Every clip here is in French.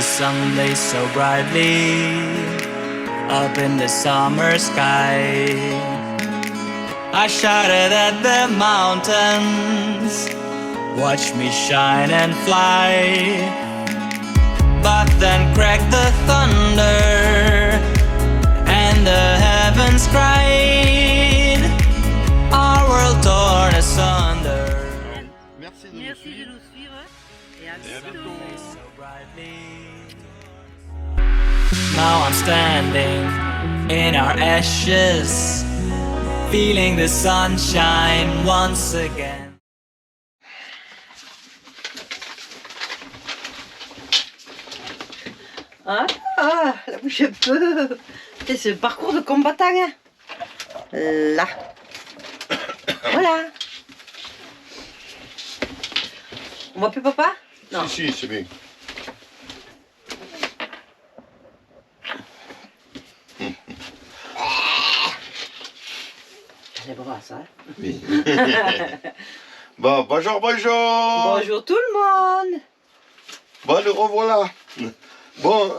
the sun blazed so brightly up in the summer sky. I shouted at the mountains, watch me shine and fly. But then cracked the thunder and the heavens cried, our world torn asunder. Merci de nous suivre et à bientôt. Now I'm standing in our ashes, feeling the sunshine once again. Ah, la bouche un peu. C'est le parcours de combattant. Hein. Là. Voilà. On voit plus papa? Non. Si, c'est bien. C'est bon ça. Hein. Oui. Bon, bonjour. Bonjour tout le monde. Bon, le revoilà. Bon,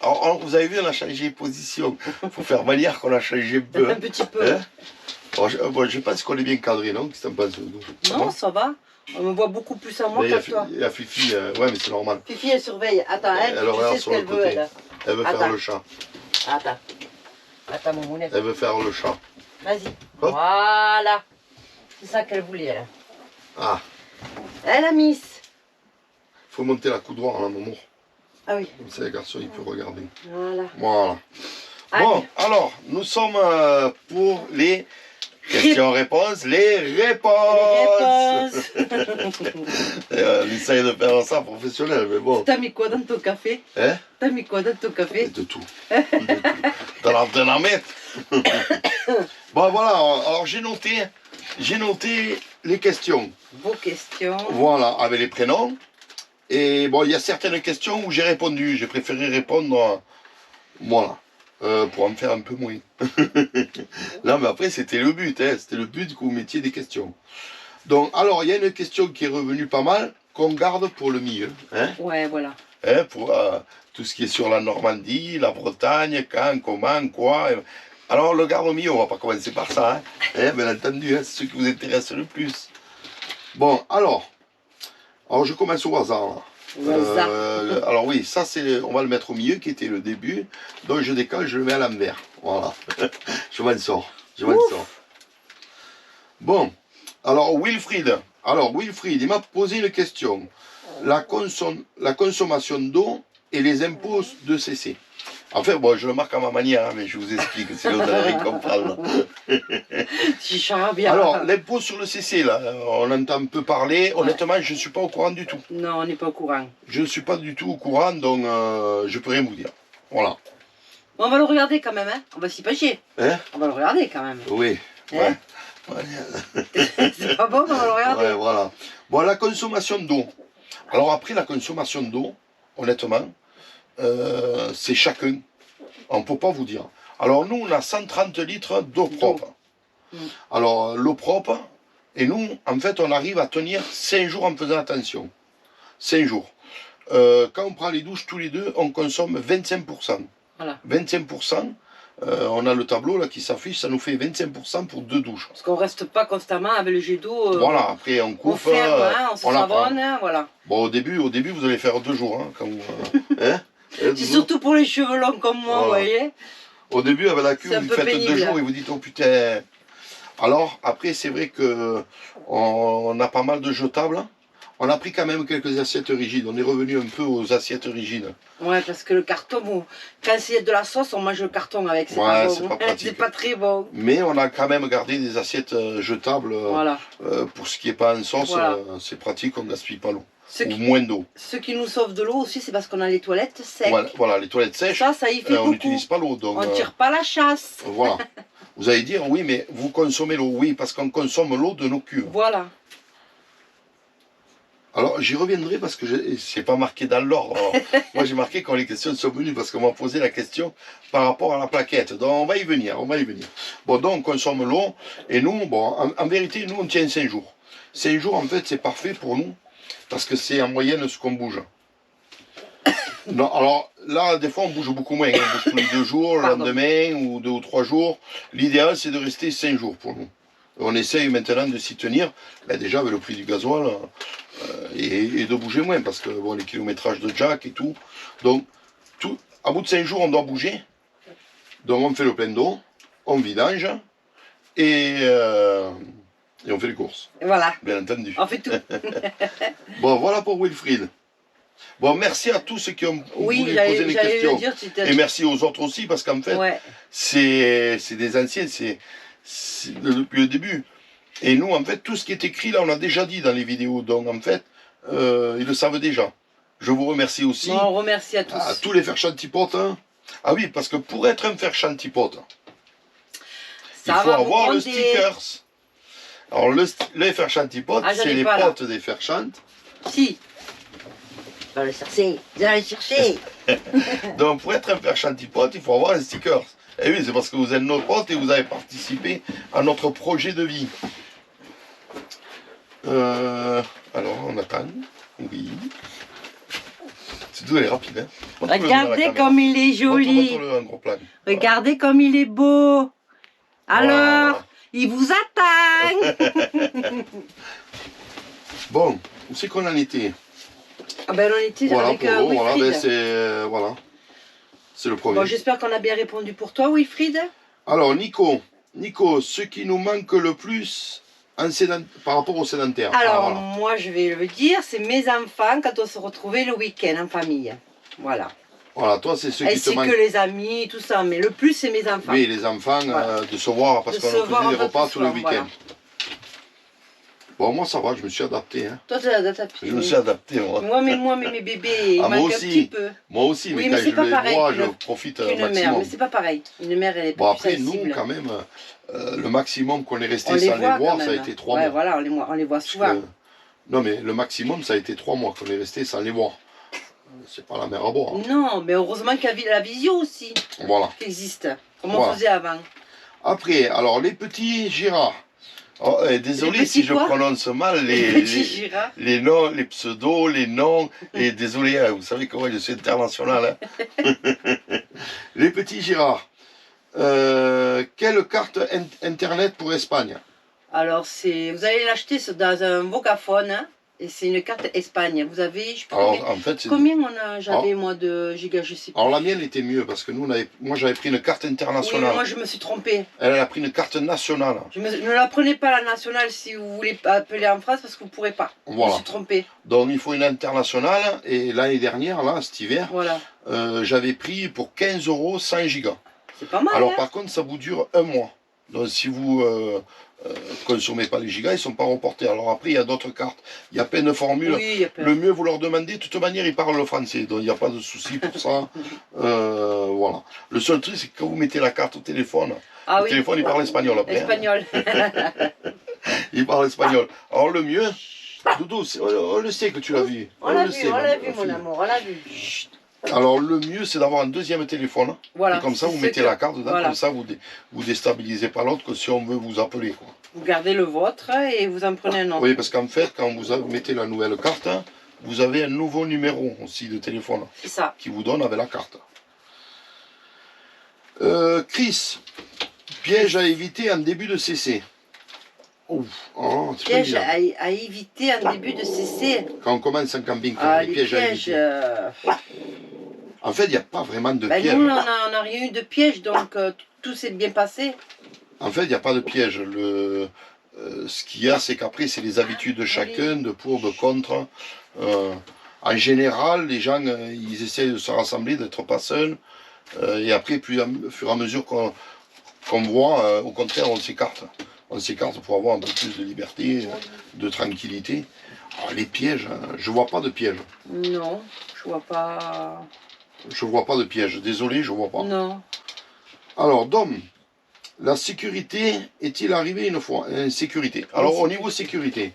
alors, vous avez vu, on a changé de position. Il faut faire manière qu'on a changé un peu. Un petit peu. Hein, bon, je pense qu'on est bien cadré, non? Qu'est-ce que t'en penses? Non, ça va. On me voit beaucoup plus à moi que toi. Il y a Fifi, ouais, mais c'est normal. Fifi, elle surveille. Attends, elle regarde tu sais sur ce le qu'elle veut, côté. elle. Elle veut faire Attends. le chat. Attends, mon mounette. Elle veut faire le chat. Vas-y. Hop. Voilà. C'est ça qu'elle voulait, elle. Ah, Elle a miss. faut monter la coudoir, là, mon amour. Ah oui. Comme ça, les garçons, ils peuvent regarder. Voilà. Voilà. Allez. Bon, alors, nous sommes pour les questions-réponses. Les réponses. On essaye de faire ça professionnel, mais bon. T'as mis quoi dans ton café? Hein? T'as mis quoi dans ton café? De tout. De tout. De la mettre. Bon, voilà, alors j'ai noté les questions. Vos questions. Voilà, avec les prénoms. Et bon, il y a certaines questions où j'ai répondu. J'ai préféré répondre, voilà, pour en faire un peu moins. Là, mais après, c'était le but, hein. C'était le but que vous mettiez des questions. Donc, alors, il y a une question qui est revenue pas mal, qu'on garde pour le milieu. Hein, Ouais, voilà. hein, pour tout ce qui est sur la Normandie, la Bretagne, quand, comment, quoi. Alors, le garde au milieu, on va pas commencer par ça, hein. Hein, bien entendu, hein, c'est ce qui vous intéresse le plus. Bon, alors je commence au hasard, là. Au hasard. Alors oui, ça c'est, on va le mettre au milieu qui était le début. Donc je décale, je le mets à l'envers. Voilà. Je m'en sors. Bon, alors Wilfried. Il m'a posé une question. La consommation d'eau et les impôts de CC. Enfin, bon, je le marque à ma manière, hein, mais je vous explique, sinon vous n'allez rien comprendre. Si je bien. Alors, l'impôt sur le CC, là, on entend peu parler. Honnêtement, je ne suis pas au courant du tout. Non, on n'est pas au courant. Je ne suis pas du tout au courant, donc je peux rien vous dire. Voilà. Bon, on va le regarder quand même, hein. On va s'y pencher. Hein? On va le regarder quand même. Oui. Hein? Ouais. C'est pas bon, on va le regarder. Ouais, voilà. Bon, la consommation d'eau. Alors après, la consommation d'eau, honnêtement, c'est chacun. On ne peut pas vous dire. Alors nous, on a 130 litres d'eau propre. Alors, l'eau propre, et nous, en fait, on arrive à tenir 5 jours en faisant attention. 5 jours. Quand on prend les douches tous les deux, on consomme 25%. Voilà. 25%. On a le tableau là qui s'affiche, ça nous fait 25% pour 2 douches. Parce qu'on reste pas constamment avec le jet d'eau. Voilà, après on coupe, on ferme, hein, on se savonne, hein, voilà. Bon, au début, vous allez faire 2 jours. Hein, quand vous, hein, c'est surtout pour les cheveux longs comme moi, voilà. vous voyez. Au début, avec la queue, vous faites pénible. 2 jours et vous dites, oh putain. Alors, après, c'est vrai que on a pas mal de jetables. On a pris quand même quelques assiettes rigides. On est revenu un peu aux assiettes rigides. Ouais, parce que le carton, bon, quand c'est de la sauce, on mange le carton avec. C'est pas bon. C'est pas pratique. C'est pas très bon. Mais on a quand même gardé des assiettes jetables. Voilà. Pour ce qui n'est pas en sauce, voilà. C'est pratique, on ne gaspille pas l'eau. Ou qui, moins d'eau. Ce qui nous sauve de l'eau aussi, c'est parce qu'on a les toilettes sèches. Voilà, les toilettes sèches. Ça y fait on beaucoup. n'utilise pas l'eau. On ne tire pas la chasse. Voilà. Vous allez dire, oui, mais vous consommez l'eau. Oui, parce qu'on consomme l'eau de nos cuves. Voilà. Alors, j'y reviendrai parce que c'est pas marqué dans l'ordre. Moi, j'ai marqué quand les questions sont venues parce qu'on m'a posé la question par rapport à la plaquette. Donc, on va y venir, Bon, donc, on consomme l'eau. Et nous, bon, en vérité, nous, on tient 5 jours. 5 jours, en fait, c'est parfait pour nous parce que c'est en moyenne ce qu'on bouge. Non, alors là, des fois, on bouge beaucoup moins. On bouge tous les 2 jours, le Pardon. lendemain, ou 2 ou 3 jours. L'idéal, c'est de rester 5 jours pour nous. On essaye maintenant de s'y tenir, ben déjà avec le prix du gasoil, et de bouger moins, parce que bon, les kilométrages de jack et tout. Donc, à bout de 5 jours, on doit bouger. Donc, on fait le plein d'eau, on vidange, et on fait les courses, Voilà, bien entendu. on fait tout. Bon, voilà pour Wilfried. Bon, merci à tous ceux qui ont Oui, voulu j'allais poser des le questions. dire. Et merci aux autres aussi, parce qu'en fait, Ouais. c'est des anciens, c'est depuis le début. Et nous, en fait, tout ce qui est écrit là, on l'a déjà dit dans les vidéos. Donc, en fait, ils le savent déjà. Je vous remercie aussi Bon, on remercie à tous. à tous les fer-chantipotes. Hein. Ah oui, parce que pour être un fer-chantipote, il Ça faut va vous avoir le compter. stickers. Alors, les fer-chantipotes, Ah, j'en c'est ai les pas, là. potes des fer-chant. Si. Va le chercher. Viens le chercher. Donc, pour être un fer-chantipote, il faut avoir un sticker. Et oui, c'est parce que vous êtes nos potes et vous avez participé à notre projet de vie. Alors, on attend. Oui. C'est tout, elle est rapide. Hein. Montre-le dans la Regardez caméra. comme il est joli. Montre-le en gros plan. Regardez comme il est beau. Alors, Voilà. il vous attend. Bon, où c'est qu'on en était? Ah ben, on était Voilà, avec pour l'eau, voilà, Wilfried. ben, c'est voilà. C'est le premier. Bon, j'espère qu'on a bien répondu pour toi, Wilfried. Alors, Nico, ce qui nous manque le plus par rapport aux sédentaires. Alors, Ah, voilà. moi, je vais le dire, c'est mes enfants quand on se retrouvait le week-end en famille. Voilà. Voilà, toi, c'est ceux qui te Ainsi manquent. que les amis, tout ça. Mais le plus, c'est mes enfants. Oui, les enfants, Voilà. de se voir, parce De qu'on se voir faisait un des peu repas plus tous les souvent, week-ends. voilà. Bon, moi, ça va, je me suis adapté. Hein. Toi, tu as ta Je me suis adapté, moi. Moi, mes bébés, ils Ah, moi manquent un aussi. petit peu. Moi aussi, Oui, mais mais quand c'est je pas les pareil vois, je qu'une- profite au Qu'une mère, maximum. mais c'est pas pareil. Une mère, elle est Bon, plus après, sensible. nous, quand même, le maximum qu'on est On resté les sans voit les voir, quand ça a même. été 3 Ouais, mois. voilà, on les voit Parce souvent. que- Non, mais le maximum, ça a été 3 mois qu'on est resté sans les voir. C'est pas la mer à boire. Hein. Non, mais heureusement qu'il y a la visio aussi Voilà. qui existe, comme Voilà. on faisait avant. Après, alors, les petits girards. Oh, désolé Les si petits je quoi prononce mal Les petits girafes. les noms, les pseudos, les noms, et désolé, hein, vous savez comment je suis international. Hein. Les petits girards. Quelle carte internet pour Espagne? Alors, vous allez l'acheter dans un Vodafone, hein, et c'est une carte Espagne. Vous avez, je sais pas Alors, en fait, combien j'avais moi de gigas, je sais pas. alors la mienne était mieux parce que nous, moi j'avais pris une carte Oui, mais internationale. moi je me suis trompée. Elle a pris une carte nationale. Ne la prenez pas la nationale si vous voulez appeler en France parce que vous ne pourrez pas. Je me Voilà. suis trompée. Donc il faut une internationale. Et l'année dernière, là, cet hiver, Voilà. j'avais pris pour 15 € 100 gigas. C'est pas mal. Alors hein. par contre, ça vous dure 1 mois. Donc si vous consommez pas les gigas, ils sont pas reportés. Alors après, il y a d'autres cartes. Il y a plein de formules. Oui, il y a plein. Le mieux, vous leur demandez. De toute manière, ils parlent le français. Donc il n'y a pas de souci pour ça. Voilà. Le seul truc, c'est que quand vous mettez la carte au téléphone, Ah le oui. téléphone, il parle espagnol après. hein. Espagnol. Il parle espagnol. Alors le mieux, Doudou, on le sait que tu l'as vu. On l'a le vu, sait, on ma l'a vu, mon fille. amour, on l'a vu. Alors le mieux, c'est d'avoir un deuxième téléphone. Voilà. Et comme ça, c'est vous ce mettez que- la carte dedans. voilà. Comme ça, vous déstabilisez pas l'autre que si on veut vous appeler. Quoi. Vous gardez le vôtre et vous en prenez un autre. Oui, parce qu'en fait, quand vous mettez la nouvelle carte, hein, vous avez un nouveau numéro aussi de téléphone C'est ça. qui vous donne avec la carte. Chris, piège à éviter en début de CC. Ouf, oh, c'est pas Piège évident. à éviter en début de CC. Quand on commence en camping, Ah, les les pièges à pièges. éviter. En fait, il n'y a pas vraiment de Ben piège. nous, on a rien eu de piège, donc tout s'est bien passé. En fait, il n'y a pas de piège. Ce qu'il y a, c'est qu'après, c'est les habitudes de chacun, de pour, de contre. En général, les gens, ils essayent de se rassembler, d'être pas seuls. Et après, puis, au fur et à mesure qu'on voit, au contraire, on s'écarte. On s'écarte pour avoir un peu plus de liberté, de tranquillité. Alors, les pièges, je vois pas de piège. Non, je vois pas. Je vois pas de piège. Désolé, je vois pas. Non. Alors, Dom, la sécurité est-il arrivé une fois? Sécurité. Alors, au niveau sécurité,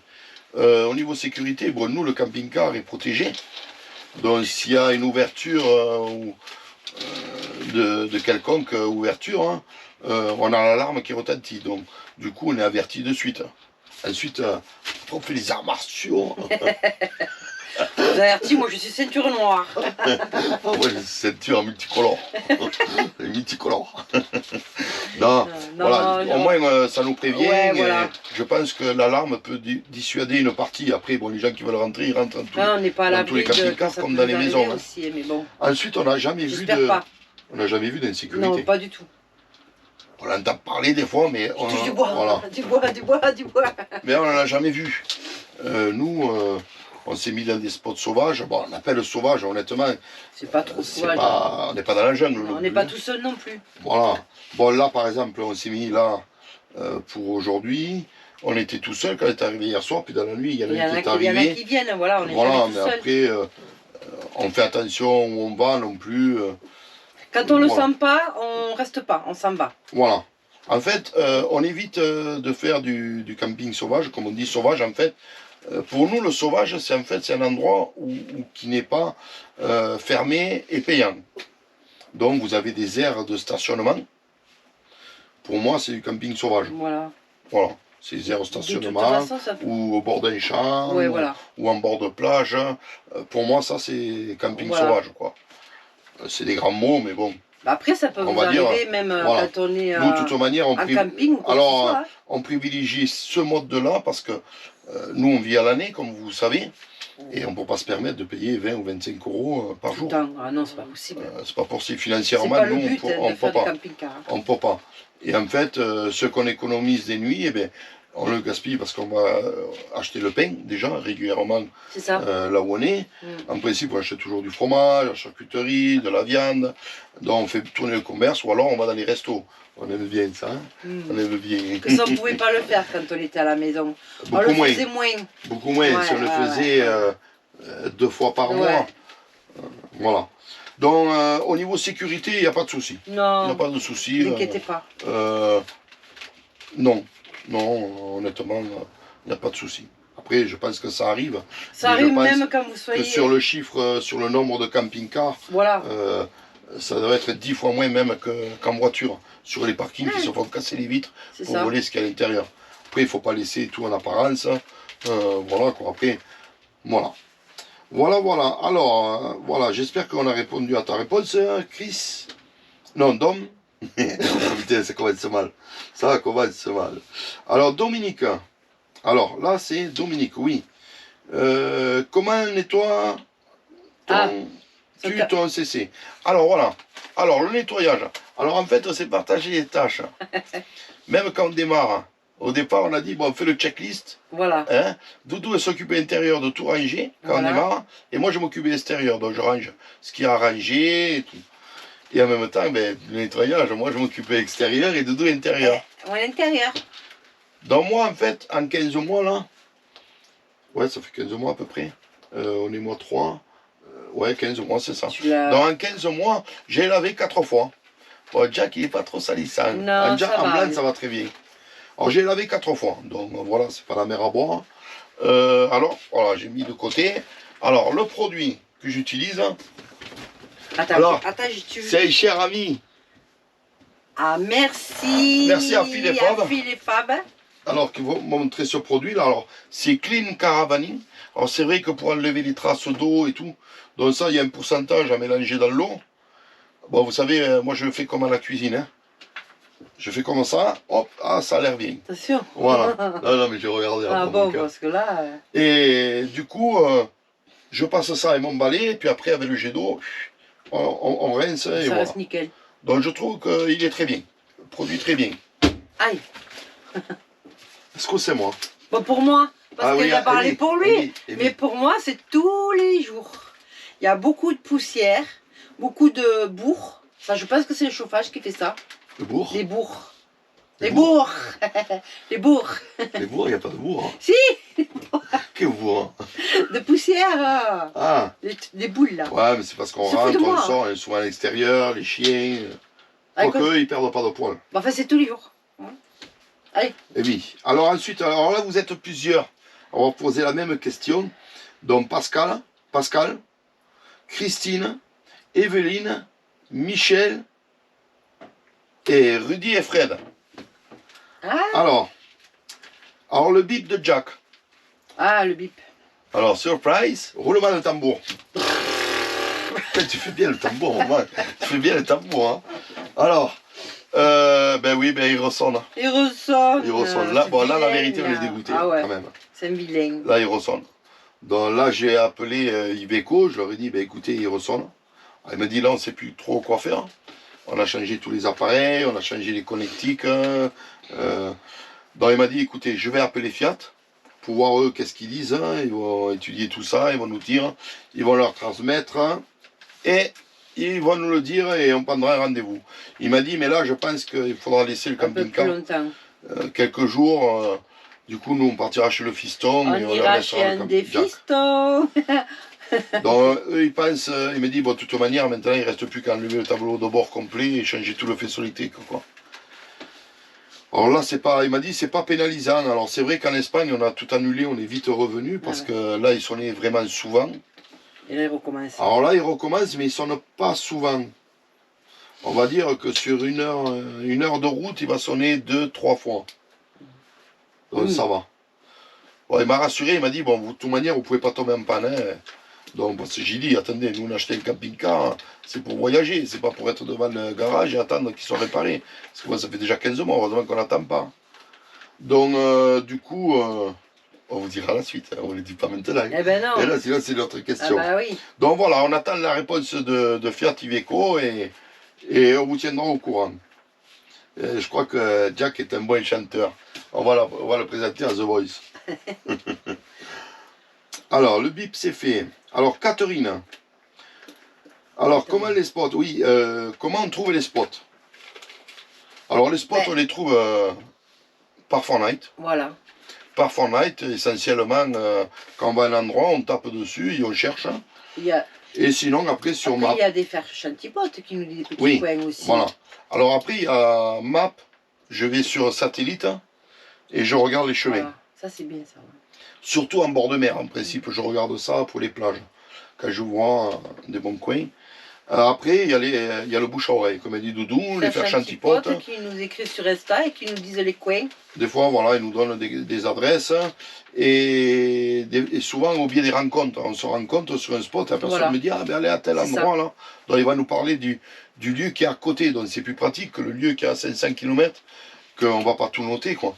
bon, nous, le camping-car est protégé. Donc, s'il y a une ouverture de quelconque ouverture, hein, on a l'alarme qui retentit. Donc, du coup, on est averti de suite. Ensuite, on fait les arts martiaux. avertis, moi je suis ceinture noire. Ah ouais, c'est ceinture multicolore. Multicolore. Non, Non, voilà, non, au moins ça nous prévient. Ouais, et voilà. je pense que l'alarme peut dissuader une partie. Après, bon, les gens qui veulent rentrer, ils rentrent on n'est pas à dans tous les l'abri de camping-cars ça comme peut dans nous les arriver maisons. Hein. aussi, mais bon. Ensuite, on n'a jamais vu J'espère pas. on n'a jamais vu d'insécurité. Non, pas du tout. On entend parler des fois, mais on Touche du bois, voilà. du bois, du bois, du bois. Mais on n'en a jamais vu. Nous, on s'est mis dans des spots sauvages. Bon, on appelle sauvage, honnêtement. C'est pas trop C'est sauvage. pas, on n'est pas dans la jungle. Non, non on n'est plus. pas tout seul non plus. Voilà. Bon, là, par exemple, on s'est mis là pour aujourd'hui. On était tout seul quand on est arrivé hier soir. Puis dans la nuit, il y en a un qui est Il y en a arrivé. qui viennent, voilà, on est Voilà, jamais mais tout seul. après, on fait attention où on va non plus. Quand on le voilà. sent pas, on reste pas, on s'en va. Voilà. En fait, on évite de faire du camping sauvage, comme on dit sauvage. En fait, pour nous, le sauvage, c'est en fait c'est un endroit qui n'est pas fermé et payant. Donc, vous avez des aires de stationnement. Pour moi, c'est du camping sauvage. Voilà. Voilà. C'est des aires de De toute stationnement façon, ça... ou au bord d'un champ Ouais, voilà. ou en bord de plage. Pour moi, ça, c'est camping Voilà. sauvage, quoi. C'est des grands mots, mais bon. Bah après, ça peut On vous va dire, arriver même voilà. quand on est Nous, de toute manière, en camping ou quoi alors, que ce soit. Hein. on privilégie ce mode-là parce que nous, on vit à l'année, comme vous savez, et on ne peut pas se permettre de payer 20 ou 25 euros par Tout jour. le temps. Ah non, c'est pas possible. C'est pas possible C'est financièrement, pas le nous, but on de ne peut faire du pas. camping-car. Hein. On peut pas. Et en fait, ce qu'on économise des nuits, eh bien, on le gaspille parce qu'on va acheter le pain, déjà, régulièrement, C'est ça. là où on est. En principe, on achète toujours du fromage, la charcuterie, de la viande. Donc, on fait tourner le commerce ou alors on va dans les restos. On aime bien ça, hein. On aime bien. Que ça, on ne pouvait pas le faire quand on était à la maison. On Beaucoup le moins. faisait moins. Beaucoup moins. Ouais, Si on le ouais, faisait 2 fois par mois. Voilà. Donc, au niveau sécurité, il n'y a pas de souci. Il n'y a Non, pas de souci. ne inquiétez pas. Non. Non, honnêtement, il n'y a pas de souci. Après, je pense que ça arrive. Ça Mais je arrive pense même quand vous Que soyez... sur le chiffre, sur le nombre de camping-cars, Voilà. ça doit être 10 fois moins même qu'en voiture. Sur les parkings qui se font casser les vitres C'est pour ça. voler ce qu'il y a à l'intérieur. Après, il ne faut pas laisser tout en apparence. Voilà quoi. Après, voilà. Voilà. Alors, voilà, j'espère qu'on a répondu à ta réponse, Chris. Non, Dom. Putain, ça commence mal. Ça commence mal. Alors, Dominique. Alors, là, c'est Dominique, oui. Comment nettoie ton CC? Alors, voilà. Alors, le nettoyage. Alors, en fait, on s'est partagé les tâches. Même quand on démarre. Au départ, on a dit, bon, on fait le checklist. Voilà. Hein? Doudou, elle s'occupe intérieur de tout ranger quand Voilà. on démarre. Et moi, je m'occupe extérieur. Donc, je range ce qu'il y a à ranger et tout. Et en même temps, ben, le nettoyage, moi, je m'occupe extérieur et Doudou intérieur. On est à l'intérieur. Donc, moi, en fait, en 15 mois, là, ouais, ça fait 15 mois à peu près. On est mois 3. Ouais, 15 mois, c'est ça. Tu l'as... Donc, en 15 mois, j'ai lavé 4 fois. Bon, Jack, il n'est pas trop salissant. Non, Jack, ça en va, blanc, oui. ça va très bien. Alors, j'ai lavé 4 fois. Donc, voilà, c'est pas la mer à boire. Alors, voilà, j'ai mis de côté. Alors, le produit que j'utilise, Attends, tu... c'est un cher ami. Ah, merci. Merci à Phil et Fab. À Phil et Fab. Alors, qui vont montrer ce produit-là. Alors, c'est Clean Caravaning. Alors, c'est vrai que pour enlever les traces d'eau et tout, donc ça, il y a un pourcentage à mélanger dans l'eau. Bon, vous savez, moi, je fais comme à la cuisine. Hein. Je fais comme ça, hop, ah, ça a l'air bien. Attention. Voilà. Non, mais j'ai regardé. Ah bon, parce que là... Et du coup, je passe ça avec mon balai, et puis après, avec le jet d'eau, on rince, et ça voilà. reste nickel. Donc, je trouve qu'il est très bien. Le produit très bien. Aïe. Est-ce que c'est moi? Bon, pour moi, parce qu'il a parlé Élie, pour lui. Élie. Mais pour moi, c'est tous les jours. Il y a beaucoup de poussière, beaucoup de bourre. Ça, je pense que c'est le chauffage qui fait ça. Le bourg? Les bourres. Les Les bourres. Les bourres. Les bourgs, il n'y a pas de bourg. Hein. Si, Quel bourg? Hein. de poussière. Ah, Les boules, là. ouais, mais c'est parce qu'on Se fout rentre, de moi. on sort, on est souvent à l'extérieur, les chiens. Avec Quoique, ils perdent pas de poils. Bon, enfin, c'est tous les jours. Allez. Et oui. Alors ensuite, alors là, vous êtes plusieurs. On va poser la même question. Donc Pascal, Christine, Evelyne, Michel et Rudy et Fred. Ah, Alors le bip de Jack. ah le bip. Alors, surprise, roulement de tambour. Tu fais bien le tambour, man. Tu fais bien le tambour, hein. Alors, ben oui, ben il ressonne. Il ressonne. Il ressonne. Là, c'est bon, là, la vilain, vérité, on est là. dégoûté, Ah ouais, quand même. c'est un vilain. Là, il ressonne. Donc là, j'ai appelé Iveco, je leur ai dit, ben écoutez, il ressonne. Il m'a dit, là, on ne sait plus trop quoi faire. On a changé tous les appareils, on a changé les connectiques. Donc il m'a dit, écoutez, je vais appeler Fiat pour voir eux qu'est-ce qu'ils disent. Hein. Ils vont étudier tout ça, ils vont nous dire, ils vont leur transmettre. Hein, et ils vont nous le dire et on prendra un rendez-vous. Il m'a dit, mais là, je pense qu'il faudra laisser le Un peu plus camping-car longtemps. quelques jours. Du coup, nous, on partira chez le fiston. On et leur ira laissera chez le un camp- des Jack. fistons. Donc, eux, ils pensent, il me dit, bon, de toute manière, maintenant, il ne reste plus qu'à enlever le tableau de bord complet et changer tout le faisceau électrique, quoi. Alors là, c'est pas, il m'a dit, c'est pas pénalisant. Alors, c'est vrai qu'en Espagne, on a tout annulé, on est vite revenu parce que là, ils sonnaient vraiment souvent. Et là, il recommence. Alors là, ils recommencent, mais ils ne sonnent pas souvent. On va dire que sur une heure de route, il va sonner 2-3 fois. Donc ça va. Bon, il m'a rassuré, il m'a dit, bon, de toute manière, vous ne pouvez pas tomber en panne. Hein. Donc, parce que j'ai dit, attendez, nous on a acheté un camping-car, c'est pour voyager, c'est pas pour être devant le garage et attendre qu'il soit réparé. Parce que moi, ça fait déjà 15 mois, heureusement qu'on n'attend pas. Donc, du coup, on vous dira la suite, hein, on ne le dit pas maintenant. Eh ben non. Et là, c'est notre Ah question. bah oui. Donc voilà, on attend la réponse de Fiat Iveco et on vous tiendra au courant. Et je crois que Jack est un bon chanteur. On va le présenter à The Voice. Alors, le bip c'est fait. Alors, Catherine. Alors, comment les spots? Oui, comment on trouve les spots? Alors, les spots, Ben. on les trouve par Fortnite. Voilà. Par Fortnite, essentiellement, quand on va à un endroit, on tape dessus et on cherche. Il y a, Et sinon, après, sur après, Map. il y a des fers chantipotes qui nous disent des petits Oui, coins aussi. Voilà. Alors après, il y a Map, je vais sur satellite et je regarde les chemins. Voilà. Ça, c'est bien ça. Ouais. Surtout en bord de mer, en principe, je regarde ça pour les plages. Quand je vois des bons coins. Après, il y a le bouche à oreille, comme a dit Doudou, les fers chantipotes. Qui nous écrivent sur Insta et qui nous disent les coins. Des fois, voilà, ils nous donnent des adresses. Et souvent, au biais des rencontres, on se rencontre sur un spot, la personne me dit, ah ben allez à tel endroit là. Donc il va nous parler du lieu qui est à côté. Donc c'est plus pratique que le lieu qui est à 500 km, qu'on ne va pas tout noter, quoi.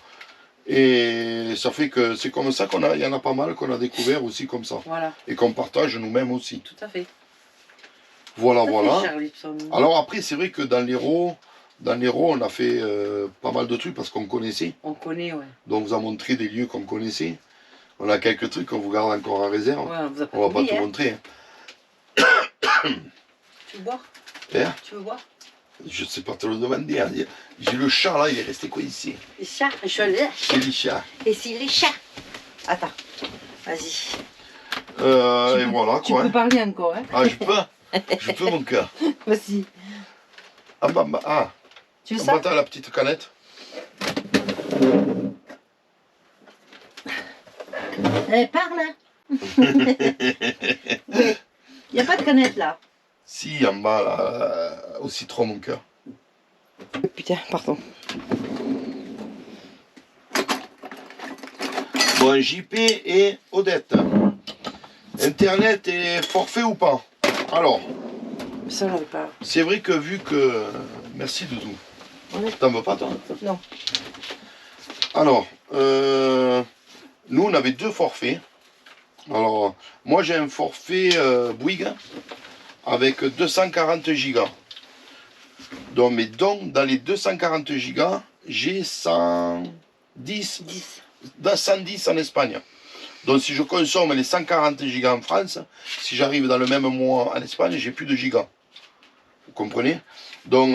Et ça fait que c'est comme ça il y en a pas mal qu'on a découvert aussi comme ça. Voilà. Et qu'on partage nous-mêmes aussi. Tout à fait. Voilà, Ça voilà. fait Charlie, Alors après, c'est vrai que dans l'Hérault, on a fait pas mal de trucs parce qu'on connaissait. on connaît, ouais. Donc on vous a montré des lieux qu'on connaissait. On a quelques trucs qu'on vous garde encore en réserve. Ouais, on vous a pas On va pas oublié, tout hein. montrer. Tu veux boire? Hein? Tu veux boire? Je sais pas te le demander. Hein. J'ai le chat là, il est resté coincé. Les chats, je l'ai. C'est les chats. Et si les chats. Attends, vas-y. Et voilà Tu quoi. peux Hein. parler encore, hein? Ah, je peux. Je peux mon cœur. Vas-y. Ah, Tu veux on ça? va la petite canette. Parle, hein. Il n'y a pas de canette là. Si, en bas là, au citron mon cœur. Putain, pardon. Bon, JP et Odette. Internet et forfait ou pas? Alors, Ça, on n'avait pas. c'est vrai que vu que... Merci Doudou. T'en veux pas toi? Non. Alors, nous on avait 2 forfaits. Alors, moi j'ai un forfait Bouygues avec 240 gigas. Donc, mais donc, dans les 240 gigas, j'ai 110, 10. 110 en Espagne. Donc si je consomme les 140 gigas en France, si j'arrive dans le même mois en Espagne, j'ai plus de gigas. Vous comprenez? Donc,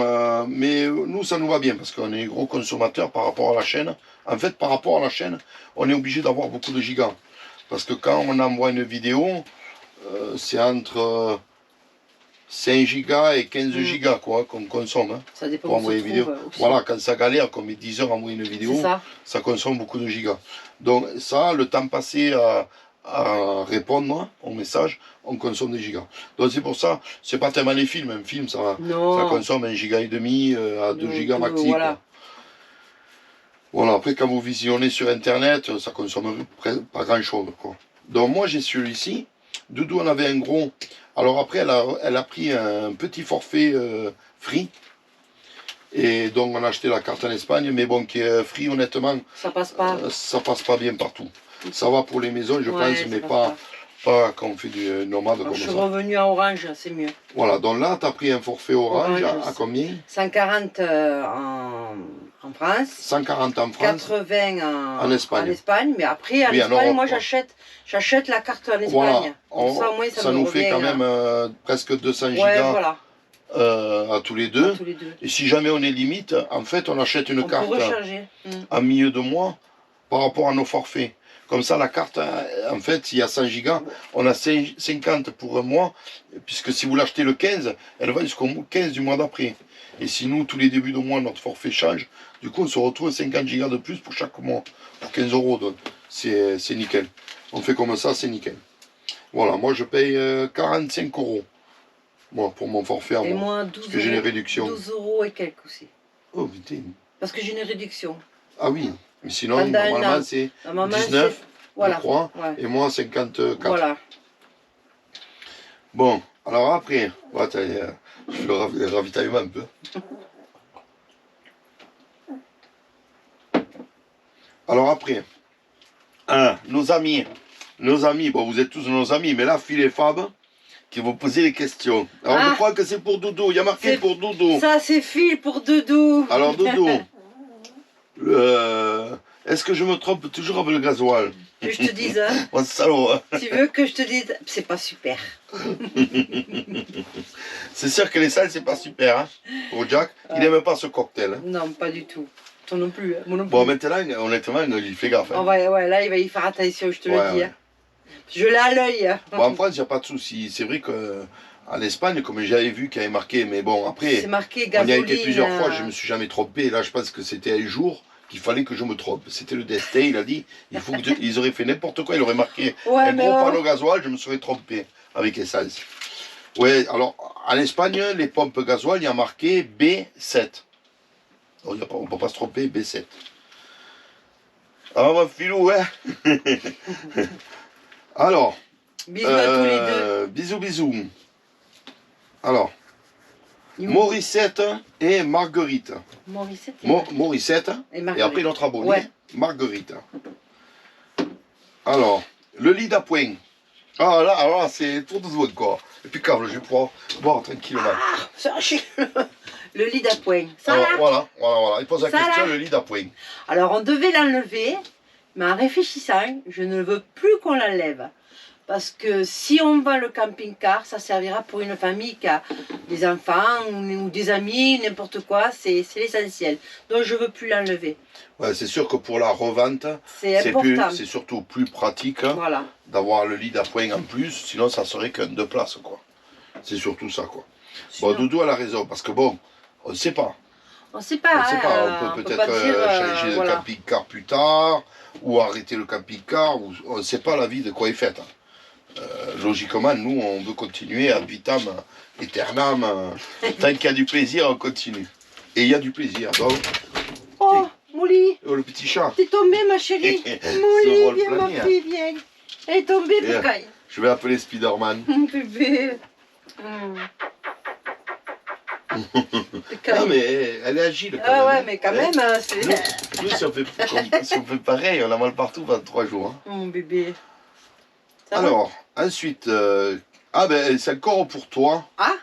mais nous, ça nous va bien parce qu'on est gros consommateurs par rapport à la chaîne. En fait, par rapport à la chaîne, on est obligé d'avoir beaucoup de gigas. Parce que quand on envoie une vidéo, c'est entre 5 gigas et 15 gigas quoi, qu'on consomme. Hein, Ça dépend pour où envoyer se une vidéo. trouve, aussi. Voilà, quand ça galère, qu'on met 10 heures à envoyer une vidéo, C'est ça. ça consomme beaucoup de gigas. Donc ça, le temps passé à répondre aux messages, on consomme des gigas. Donc c'est pour ça, c'est pas tellement les films. Un film, ça Non. consomme 1,5 giga à 2 Non, gigas maxi. voilà. Quoi. Voilà, après quand vous visionnez sur internet, ça consomme pas grand chose. Quoi. Donc moi j'ai celui-ci. Doudou en avait un gros. Alors après elle a pris un petit forfait free. Et donc on a acheté la carte en Espagne, mais bon, qui est free honnêtement. Ça passe pas. Ça passe pas bien partout. Ça va pour les maisons, je Ouais, pense, ça mais passe pas quand on fait du nomade Alors, comme je suis ça. revenue à Orange, c'est mieux. Voilà, donc là, tu as pris un forfait Orange, Orange, à combien 140 en France. 140 en France. 80 En Espagne. mais après en Oui, en Espagne, Europe, moi quoi. j'achète la carte en Espagne. Voilà, Comme ça, au moins, ça me nous fait revient, quand même presque 200 Ouais, gigas voilà, à tous les deux. tous les deux. Et si jamais on est limite, en fait, on achète une On carte peut recharger. en milieu de mois par rapport à nos forfaits. Comme ça, la carte, en fait, s'il y a 100 gigas, on a 50 pour un mois, puisque si vous l'achetez le 15, elle va jusqu'au 15 du mois d'après. Et si nous, tous les débuts de mois, notre forfait change, du coup, on se retrouve 50 gigas de plus pour chaque mois, pour 15 euros. Donc, c'est nickel. On fait comme ça, c'est nickel. Voilà, moi, je paye 45 euros. Moi, pour mon forfait en Et mois. moi, 12 Parce que j'ai une réduction. 12 euros et quelques aussi. Oh, putain. Parce que j'ai une réduction. Ah oui, mais sinon, Pendant un normalement, an. c'est Normalement, 19, voilà. je crois, Ouais. et moi 54. Voilà. Bon, alors après, ouais, je fais le ravitaillement un peu. Alors après, nos amis, bon, vous êtes tous nos amis, mais là, Phil et Fab, qui vont poser les questions. Alors, je crois que c'est pour Doudou, il y a marqué pour Doudou. Ça, c'est Phil pour Doudou. Alors, Doudou, est-ce que je me trompe toujours avec le gasoil? Que je te dise, hein, Oh, salaud, hein. tu veux que je te dise, c'est pas super. C'est sûr que les salles, c'est pas super, hein, pour Jack. Il n'aime pas ce cocktail. Hein. Non, pas du tout. Toi non plus, hein, moi non plus. Bon, maintenant, honnêtement, il fait gaffe. Hein. Ouais, là, il va y faire attention, je te Ouais, le dis. ouais. Hein. Je l'ai à l'œil. Hein. Bon, en France, il n'y a pas de souci. C'est vrai qu'en Espagne, comme j'avais vu qu'il y avait marqué, mais bon, après, C'est marqué on y gasoline. a été plusieurs fois, je me suis jamais trompé. Là, je pense que c'était un jour qu'il fallait que je me trompe. C'était le destin, il a dit, il faut que ils auraient fait n'importe quoi, il aurait marqué Ouais, un mais gros oh. panneau gasoil, je me serais trompé avec essence. Ouais, alors, en Espagne, les pompes gasoil, il y a marqué B7. On ne peut pas se tromper, B7. Ah, mon filou, hein. Alors, Bisous à tous les deux. bisous. Alors, Morissette et Marguerite. Morissette Morissette et et Marguerite. après notre abonné, Ouais. Marguerite. Alors, le lit d'appoint. Ah là, alors c'est pour de vous encore. Et puis câble, je vais pouvoir boire tranquillement. Ah, ça, le lit d'appoint. Ça Alors, là. voilà. Il pose la Ça, question, là. le lit d'appoint. Alors on devait l'enlever, mais en réfléchissant, je ne veux plus qu'on l'enlève. Parce que si on vend le camping-car, ça servira pour une famille qui a des enfants ou des amis, n'importe quoi, c'est l'essentiel. Donc je ne veux plus l'enlever. Ouais, c'est sûr que pour la revente, C'est important. c'est surtout plus pratique Voilà. d'avoir le lit d'appoint en plus, sinon ça serait qu'un deux places, quoi. C'est surtout ça, quoi. Sinon, Bon, Doudou a la raison, parce que bon, on ne sait pas. on ne sait pas. On ne sait pas, hein, on peut pas peut-être dire, changer de voilà. camping-car plus tard, ou arrêter le camping-car, ou on ne sait pas la vie de quoi est faite. Logiquement, nous, on veut continuer ad vitam aeternam. Tant qu'il y a du plaisir, on continue. Et il y a du plaisir. Donc, Oh, Mouli, oh, le petit chat. t'es tombée ma chérie. Ce Mouli, rôle viens ma plané, hein. fille, viens. Elle est tombée, Viens. Poucaille. Je vais appeler Spider-Man. Mon bébé. Non, mais elle est agile quand Ah même. ouais, hein. mais quand même, c'est... Nous, si on fait pareil, on a mal partout pendant 3 jours. Hein. Mon bébé. Ça va? Alors, ensuite, ah ben c'est encore pour toi. Ah,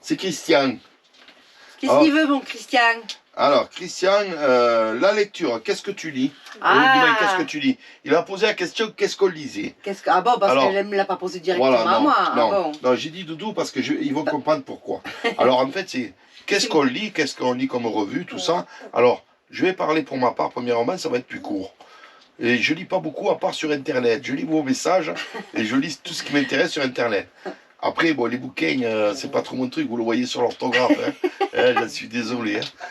C'est Christian. qu'est-ce Ah. qu'il veut, mon Christian? Alors, Christian, la lecture, qu'est-ce que tu lis? Ah. Dis-moi, qu'est-ce que tu lis? Il a posé la question, qu'est-ce qu'on lisait? Qu'est-ce que... Ah bon, parce Alors, qu'elle ne me l'a pas posé directement Voilà, à non, moi. Ah non, bon. non, j'ai dit Doudou parce que ils vont comprendre pourquoi. Alors, en fait, c'est qu'est-ce qu'on lit comme revue, tout ça. Alors, je vais parler pour ma part, premièrement, ça va être plus court. Et je lis pas beaucoup à part sur Internet. Je lis vos messages et je lis tout ce qui m'intéresse sur Internet. Après, bon, les bouquins, c'est pas trop mon truc, vous le voyez sur l'orthographe. Hein. Je suis désolé. Hein.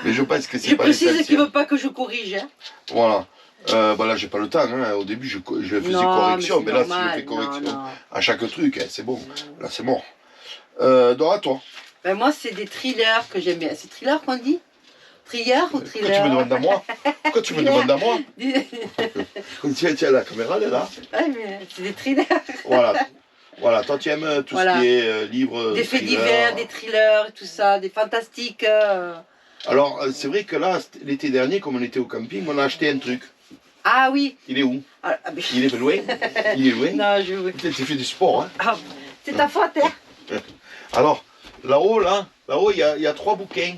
Mais je pense que c'est Je pas précise qu'il l'essentiel. ne veut pas que je corrige. Hein. Voilà. Bah là, j'ai pas le temps. Hein. Au début, je faisais correction, mais là, si je fais correction à chaque truc, hein, c'est bon. Là, c'est mort. Donc, à toi. Ben, moi, c'est des thrillers que j'aime bien. C'est thriller qu'on dit? Trieur ou Pourquoi tu me thriller? demandes à moi? Pourquoi tu me demandes à moi? Ouais, Tiens, la caméra, elle est là. mais c'est des thrillers. Voilà. Voilà, toi tu aimes tout Voilà. ce qui est livres, Des faits thrillers. divers, des thrillers, tout ça, des fantastiques. Alors, c'est vrai que là, l'été dernier, comme on était au camping, on a acheté un truc. Ah oui. Il est où? Ah, Il est loin? Il est loin? Non, je... Peut-être tu fais du sport, hein? Ah, c'est ta faute, hein? Alors, là-haut, il y a 3 bouquins.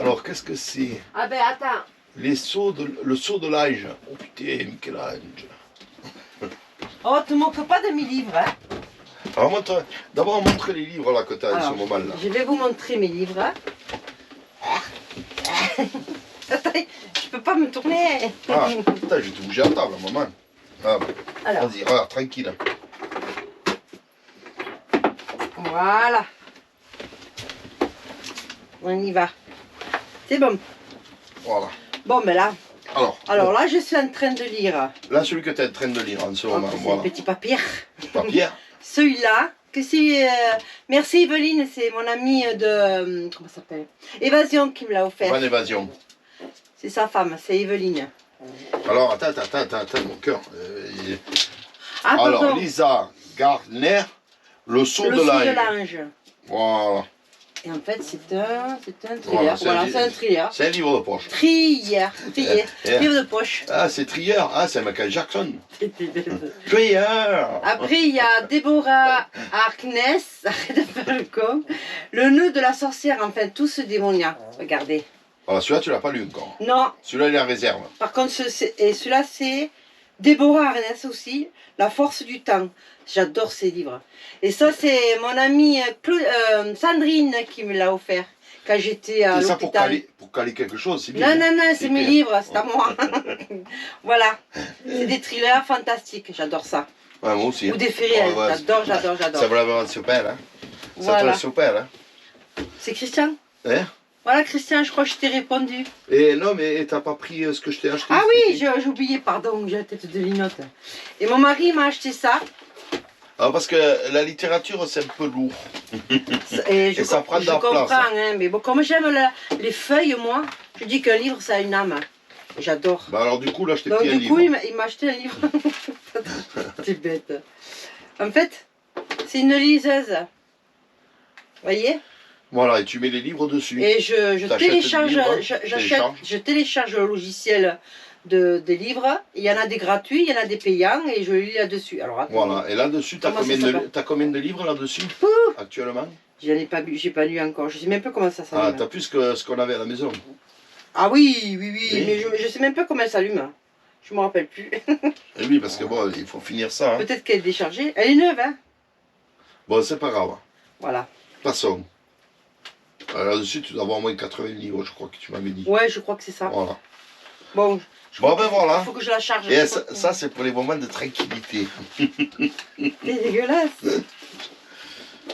Alors, qu'est-ce que c'est? Ah ben attends. Le saut de l'âge. Oh putain, Michel-Ange. Oh, te moque pas de mes livres, hein? Alors, d'abord, montre les livres là que tu as en ce Alors, moment-là. je vais vous montrer mes livres. Hein. Attends, je peux pas me tourner. Ah, putain, je vais te bouger à table, maman. Ah, bah. Alors, Vas-y, regarde, tranquille. voilà. On y va. C'est bon. Voilà. Bon, mais là, Alors, là, je suis en train de lire. là, celui que tu es en train de lire en ce moment, C'est voilà. un petit papier. Papier. Celui-là, que c'est... merci Evelyne, c'est mon amie de... comment ça s'appelle? Évasion qui me l'a offert. Bonne évasion. C'est sa femme, c'est Evelyne. Alors, attends, mon cœur. Ah, Alors, pardon. Lisa Gardner, le saut Le de saut de l'âge. l'ange. Voilà. Et en fait, c'est un thriller. Voilà, Voilà, c'est un thriller. C'est un livre de poche. Trier. Eh. Livre de poche. Ah, c'est Trier. Ah, c'est Michael Jackson. Trier. Après, il y a Déborah Harkness, arrête de faire le con. Le nœud de la sorcière, enfin, tout ce démoniaque. Regardez. Voilà, celui-là, tu l'as pas lu encore. Non, Celui-là, il est en réserve. par contre, et celui-là, c'est Déborah Harkness aussi, La force du temps. J'adore ces livres. Et ça, c'est mon amie Sandrine qui me l'a offert quand j'étais à C'est ça pour l'hôpital. caler quelque chose, c'est bien. Non, non, non, c'est mes bien. livres, c'est à moi. Voilà. C'est des thrillers fantastiques, j'adore ça. Ouais, moi aussi. Ou des féries, Ouais, ouais. j'adore, j'adore, Ça j'adore. vous l'avez super, hein. Ça Voilà. te super, hein. C'est Christian? Hein? Voilà, Christian, je crois que je t'ai répondu. Et non, mais t'as pas pris ce que je t'ai acheté? Ah oui, j'ai oublié, pardon, j'ai la tête de linotte. Et mon mari m'a acheté ça. Ah, parce que la littérature, c'est un peu lourd. Et ça prend de la comprends, place. hein, mais bon, comme j'aime les feuilles, moi, je dis qu'un livre, ça a une âme. J'adore. Bah alors du coup, là, je t'ai Donc pris un du coup, livre. il m'a acheté un livre. C'est bête. En fait, c'est une liseuse. Vous voyez? Voilà, et tu mets les livres dessus. Et je T'achètes télécharge, le livre, je télécharge le logiciel des livres. Il y en a des gratuits, il y en a des payants et je lis là-dessus. Alors attends, Voilà, et là-dessus, t'as Comment combien, ça s'appelle t'as combien de livres là-dessus actuellement? j'en ai pas lu, j'ai pas lu encore. Je sais même pas comment ça Ah, s'allume. t'as plus que ce qu'on avait à la maison. Ah oui, oui, oui, Oui. mais je sais même pas comment elle s'allume. Je me rappelle plus. Et oui, parce que bon, il faut finir ça. Hein. Peut-être qu'elle est déchargée. Elle est neuve, hein. Bon, c'est pas grave. Voilà. Passons. Là-dessus, tu dois avoir au moins 80 livres, je crois que tu m'avais dit. Ouais, je crois que c'est ça. Voilà. Bon, Bon, ben voilà. il faut que je la charge. Et ça, c'est pour les moments de tranquillité. C'est dégueulasse.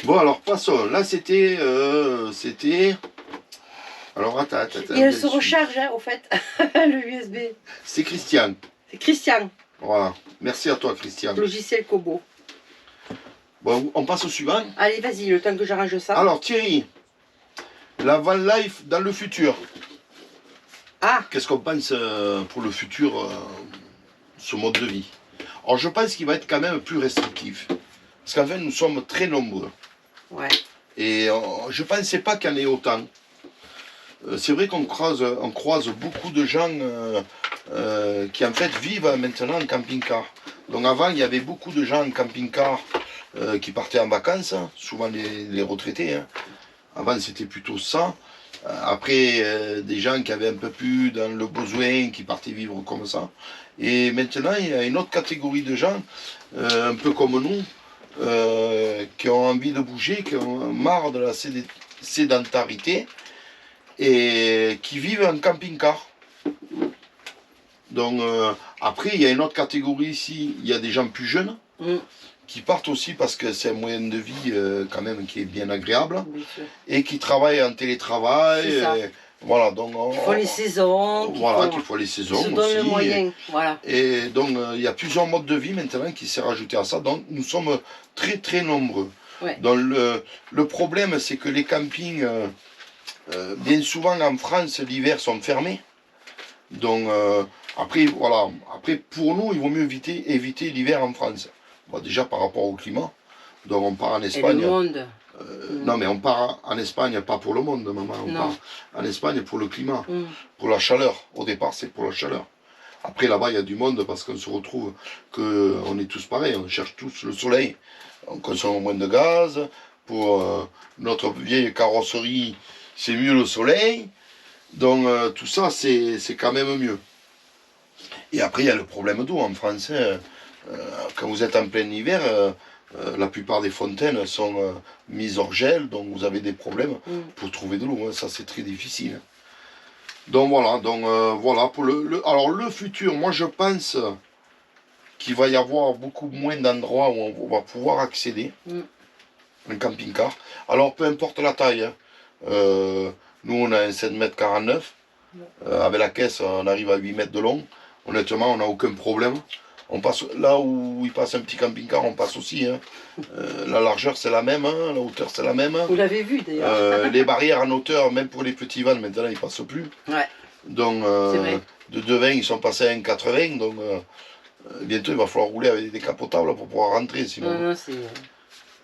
Bon, alors passons. Là, c'était. Alors, attends. Et elle se recharge, hein, au fait, le USB. C'est Christian. C'est Christian, Voilà. Merci à toi, Christian. logiciel Kobo. Bon, on passe au suivant. Allez, vas-y, le temps que j'arrange ça. Alors, Thierry, la van life dans le futur. Ah, Qu'est-ce qu'on pense pour le futur, ce mode de vie? Alors, je pense qu'il va être quand même plus restrictif. Parce qu'en fait, nous sommes très nombreux. ouais. Et je ne pensais pas qu'il y en ait autant. C'est vrai qu'on croise beaucoup de gens qui en fait vivent maintenant en camping-car. Donc avant, il y avait beaucoup de gens en camping-car qui partaient en vacances, souvent les retraités. Hein. Avant, c'était plutôt ça. Après, des gens qui avaient un peu plus dans le besoin, qui partaient vivre comme ça. Et maintenant, il y a une autre catégorie de gens, un peu comme nous, qui ont envie de bouger, qui ont marre de la sédentarité et qui vivent en camping-car. Donc après, il y a une autre catégorie ici, il y a des gens plus jeunes Mm, qui partent aussi parce que c'est un moyen de vie quand même qui est bien agréable bien sûr. et qui travaillent en télétravail. C'est ça. Voilà, donc Il faut les saisons. voilà, qu'il qu'il faut les se saisons donne aussi. le moyen. Voilà. Et donc, il y a plusieurs modes de vie maintenant qui s'est rajouté à ça. Donc, nous sommes très, très nombreux. Ouais. Donc, le problème, c'est que les campings, bien souvent en France, l'hiver sont fermés. Donc après, voilà. Après, pour nous, il vaut mieux éviter l'hiver en France. Bon, déjà par rapport au climat. Donc on part en Et Espagne. le monde. Non, mais on part en Espagne, pas pour le monde, maman. On Non. part en Espagne pour le climat, Mm. pour la chaleur. Au départ, c'est pour la chaleur. Après, là-bas, il y a du monde parce qu'on se retrouve qu'on est tous pareils. On cherche tous le soleil. On consomme moins de gaz. Pour notre vieille carrosserie, c'est mieux le soleil. Donc, tout ça, c'est quand même mieux. Et après, il y a le problème d'eau en France. Quand vous êtes en plein hiver, la plupart des fontaines sont mises hors gel, donc vous avez des problèmes pour trouver de l'eau. Hein. Ça, c'est très difficile. Donc voilà, pour alors le futur, moi je pense qu'il va y avoir beaucoup moins d'endroits où on va pouvoir accéder un camping-car. Alors peu importe la taille. Hein. Nous on a un 7,49 m. Avec la caisse, on arrive à 8 mètres de long. Honnêtement, on n'a aucun problème. On passe là où il passe un petit camping-car, on passe aussi. Hein. La largeur c'est la même, hein, la hauteur c'est la même. Vous l'avez vu d'ailleurs. Les barrières en hauteur, même pour les petits vannes, maintenant ils passent plus. Ouais. Donc de 2,20 ils sont passés à 1,80. Donc bientôt il va falloir rouler avec des décapotables pour pouvoir rentrer. Sinon. Non, c'est...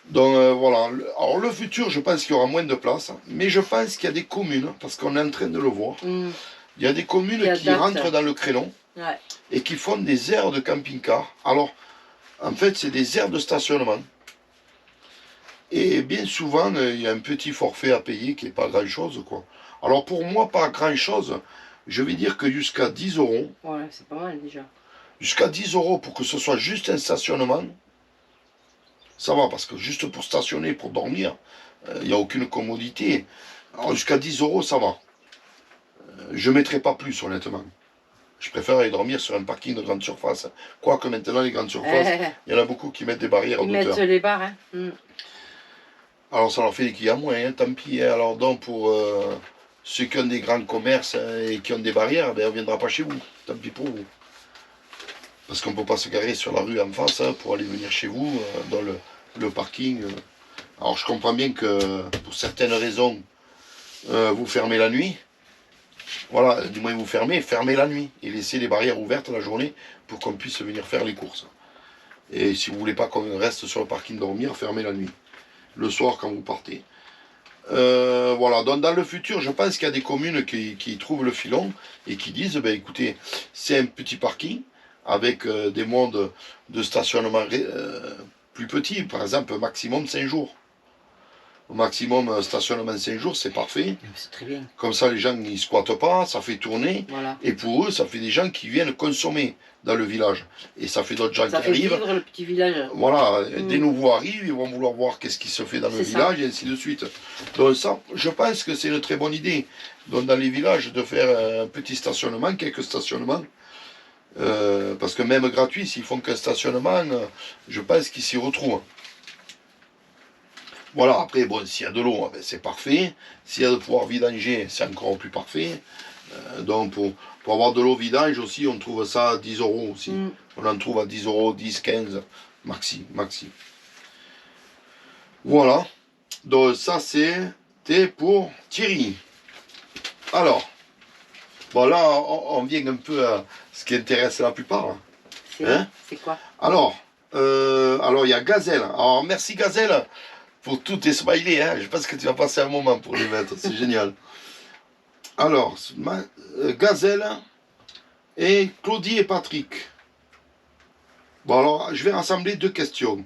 Donc voilà. Alors le futur, je pense qu'il y aura moins de place, mais je pense qu'il y a des communes, parce qu'on est en train de le voir. Il y a des communes qui rentrent dans le créneau. Ouais. Et qui font des aires de camping-car. Alors, en fait, c'est des aires de stationnement. Et bien souvent, il y a un petit forfait à payer qui n'est pas grand-chose, quoi. Alors, pour moi, pas grand-chose. Je vais dire que jusqu'à 10 €. Ouais, c'est pas mal déjà. Jusqu'à 10 € pour que ce soit juste un stationnement. Ça va, parce que juste pour stationner, pour dormir, il n'y a aucune commodité. Alors, jusqu'à 10 €, ça va. Je ne mettrai pas plus, honnêtement. Je préfère aller dormir sur un parking de grande surface. Quoique maintenant, les grandes surfaces, il y en a beaucoup qui mettent des barrières d'auteur. d'auteur. Ils mettent les barres, hein. Alors ça leur fait des clients moins, hein, tant pis. Hein. Alors donc pour ceux qui ont des grands commerces et qui ont des barrières, ben, on ne viendra pas chez vous. Tant pis pour vous. Parce qu'on ne peut pas se garer sur la rue en face hein, pour aller venir chez vous, dans le parking. Alors je comprends bien que pour certaines raisons, vous fermez la nuit. Voilà, du moins vous fermez la nuit et laissez les barrières ouvertes la journée pour qu'on puisse venir faire les courses. Et si vous voulez pas qu'on reste sur le parking dormir, fermez la nuit. Le soir quand vous partez. Voilà, donc dans le futur, je pense qu'il y a des communes qui trouvent le filon et qui disent, ben écoutez, c'est un petit parking avec des modes de stationnement plus petits, par exemple maximum 5 jours. Au maximum stationnement 5 jours, c'est parfait. C'est très bien. Comme ça, les gens ne squattent pas, ça fait tourner. Voilà. Et pour eux, ça fait des gens qui viennent consommer dans le village. Et ça fait d'autres gens qui arrivent. Ça fait vivre le petit village. Voilà, des nouveaux arrivent, ils vont vouloir voir qu'est-ce qui se fait dans le village, et ainsi de suite. Donc ça, je pense que c'est une très bonne idée. Donc dans les villages, de faire un petit stationnement, quelques stationnements. Parce que même gratuit, s'ils font qu'un stationnement, je pense qu'ils s'y retrouvent. Voilà, après, bon, s'il y a de l'eau, ben, c'est parfait. S'il y a de pouvoir vidanger, c'est encore plus parfait. Donc, pour avoir de l'eau vidange aussi, on trouve ça à 10 € aussi. On en trouve à 10 €, 10, 15, maxi. Voilà. Donc, ça, c'était pour Thierry. Alors, bon, là, on vient un peu à ce qui intéresse la plupart. C'est quoi? Alors, il y a Gazelle. Alors, merci Gazelle pour tous tes smileys, hein. Je pense que tu vas passer un moment pour les mettre, c'est génial. Alors, Gazelle et Claudie et Patrick. Bon alors, je vais rassembler deux questions.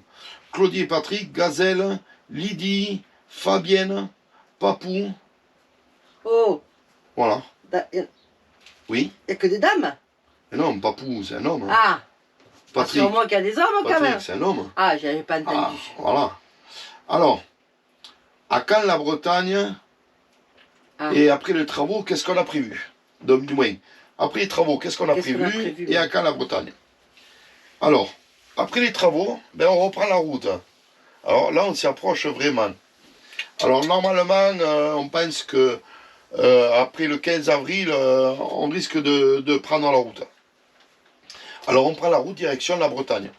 Claudie et Patrick, Gazelle, Lydie, Fabienne, Papou. Oh. Voilà. Oui. Il n'y a que des dames? Mais non, Papou, c'est un homme. Ah. Patrick. C'est moi qu'il y a des hommes quand même. C'est un homme. Ah, j'avais pas entendu. Ah, voilà. Alors, à quand la Bretagne et après les travaux, qu'est-ce qu'on a prévu? Donc, du moins, après les travaux, qu'est-ce qu'on a prévu et à quand la Bretagne? Alors, après les travaux, ben, on reprend la route. Alors là, on s'y approche vraiment. Alors, normalement, on pense que après le 15 avril, on risque de prendre la route. Alors, on prend la route direction la Bretagne.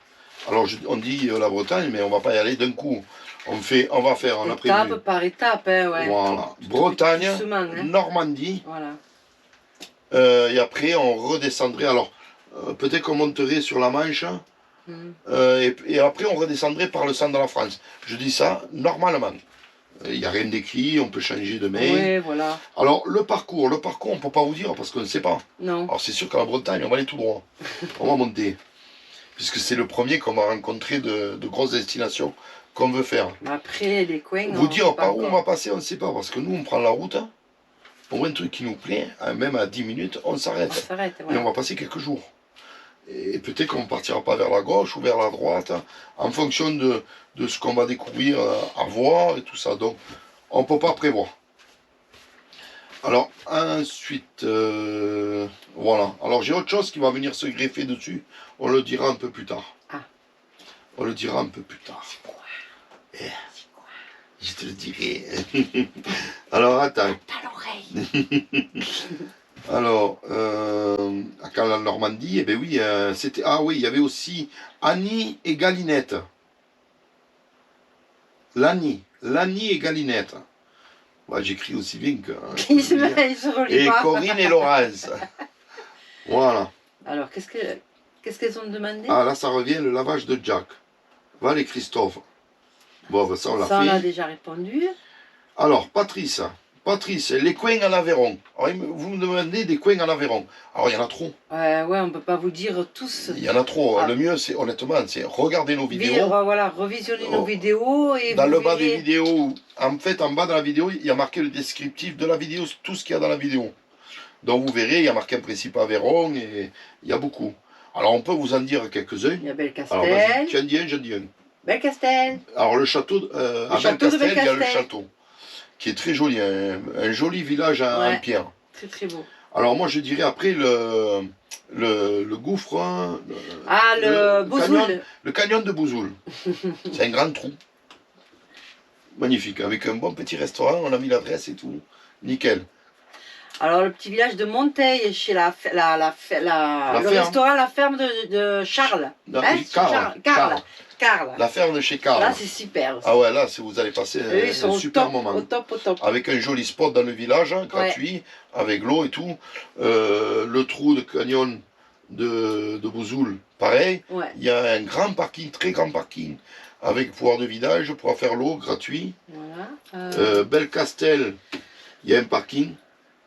Alors, on dit la Bretagne, mais on ne va pas y aller d'un coup. On va faire, on a prévu. Étape par étape, hein, ouais. Voilà. Bretagne, Doucement, hein. Normandie. Voilà. Et après, on redescendrait. Alors, peut-être qu'on monterait sur la Manche. Et après, on redescendrait par le centre de la France. Je dis ça normalement. Il n'y a rien d'écrit, on peut changer de main. Oui, voilà. Alors, le parcours, on ne peut pas vous dire parce qu'on ne sait pas. Non. Alors, c'est sûr qu'en Bretagne, on va aller tout droit. On va monter. Puisque c'est le premier qu'on va rencontrer de grosses destinations qu'on veut faire. Après, les coins. Vous dire par où on va passer, on ne sait pas. Parce que nous, on prend la route. On voit un truc qui nous plaît, même à 10 minutes, on s'arrête. On s'arrête, Et voilà. on va passer quelques jours. Et peut-être qu'on ne partira pas vers la gauche ou vers la droite, en fonction de ce qu'on va découvrir, à voir et tout ça. Donc, on ne peut pas prévoir. Alors, ensuite, voilà. Alors, j'ai autre chose qui va venir se greffer dessus. On le dira un peu plus tard. Ah. On le dira un peu plus tard. C'est quoi? Je te le dirai. Alors, attends. À l'oreille. Alors, quand la Normandie, eh ben oui, c'était. Ah oui, il y avait aussi Annie et Galinette. L'Annie et Galinette. Ouais, j'écris aussi bien que. Il se relie Et pas. Corinne et Laurence. Voilà. Alors, qu'est-ce qu'elles ont demandé? Ah, là, ça revient, le lavage de Jack. Val et Christophe. Bon, ben, ça, on l'a Ça, on a fait. déjà répondu. Alors, Patrice, les coins en Aveyron. Alors, vous me demandez des coins en Aveyron. Alors, il y en a trop. Ouais, on peut pas vous dire tous. Il y en a trop. Ah. Le mieux, c'est honnêtement, c'est regarder nos vidéos. Voilà, revisionner nos vidéos et Dans vous le bas verrez. des vidéos, en fait, en bas de la vidéo, il y a marqué le descriptif de la vidéo, tout ce qu'il y a dans la vidéo. Donc, vous verrez, il y a marqué un principe Aveyron et il y a beaucoup. Alors, on peut vous en dire quelques-uns. Il y a Alors, Belcastel. vas-y, tu en dis un, j'en dis un. Belcastel. Alors, le château, à château de Belcastel, il y a le Belcastel. château, qui est très joli, un joli village en Ouais. pierre. Très très beau. Alors, moi, je dirais après le gouffre, hein, Ah, le Bouzoul. le canyon de Bouzoul. C'est un grand trou. Magnifique, avec un bon petit restaurant, on a mis l'adresse et tout. Nickel. Alors, le petit village de Monteil, chez le ferme. restaurant La Ferme de Charles. Non, Hein, Carl. Carl. La ferme de chez Carl. Là, c'est super. Ah ouais, là, vous allez passer Eux, ils sont un au super top, moment. au top, au top. Avec un joli spot dans le village, hein, gratuit, avec l'eau et tout. Le trou de canyon de Bouzoul, pareil. Ouais, Il y a un grand parking, très grand parking, avec pouvoir de vidage, pour faire l'eau, gratuit. voilà. Belcastel, il y a un parking,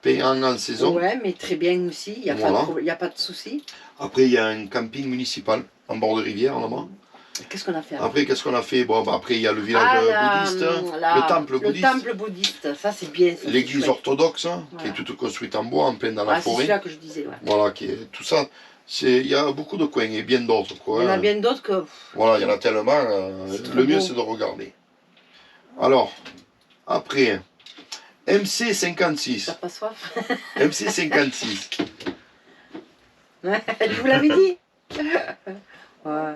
payant en saison. Ouais, mais très bien aussi, il n'y a, Voilà. y a pas de souci. Après, il y a un camping municipal, en bord de rivière, là-bas. Qu'est-ce qu'on a fait Après, qu'est-ce qu'on a fait? Bon, bah, après, il y a le village bouddhiste, le temple bouddhiste, Le temple bouddhiste, ça c'est bien. ça, c'est l'église chouette. orthodoxe, qui Voilà. est toute construite en bois, en plein dans la Ah, c'est forêt. celui-là que je disais, ouais. Voilà, qui est tout ça. Il y a beaucoup de coins et bien d'autres. Quoi, Il y en a hein. bien d'autres que... Voilà, il y en a tellement. C'est trop Le mieux, beau. c'est de regarder. Alors, après, MC56. T'as pas soif? MC56. Je vous l'avais dit. Ouais.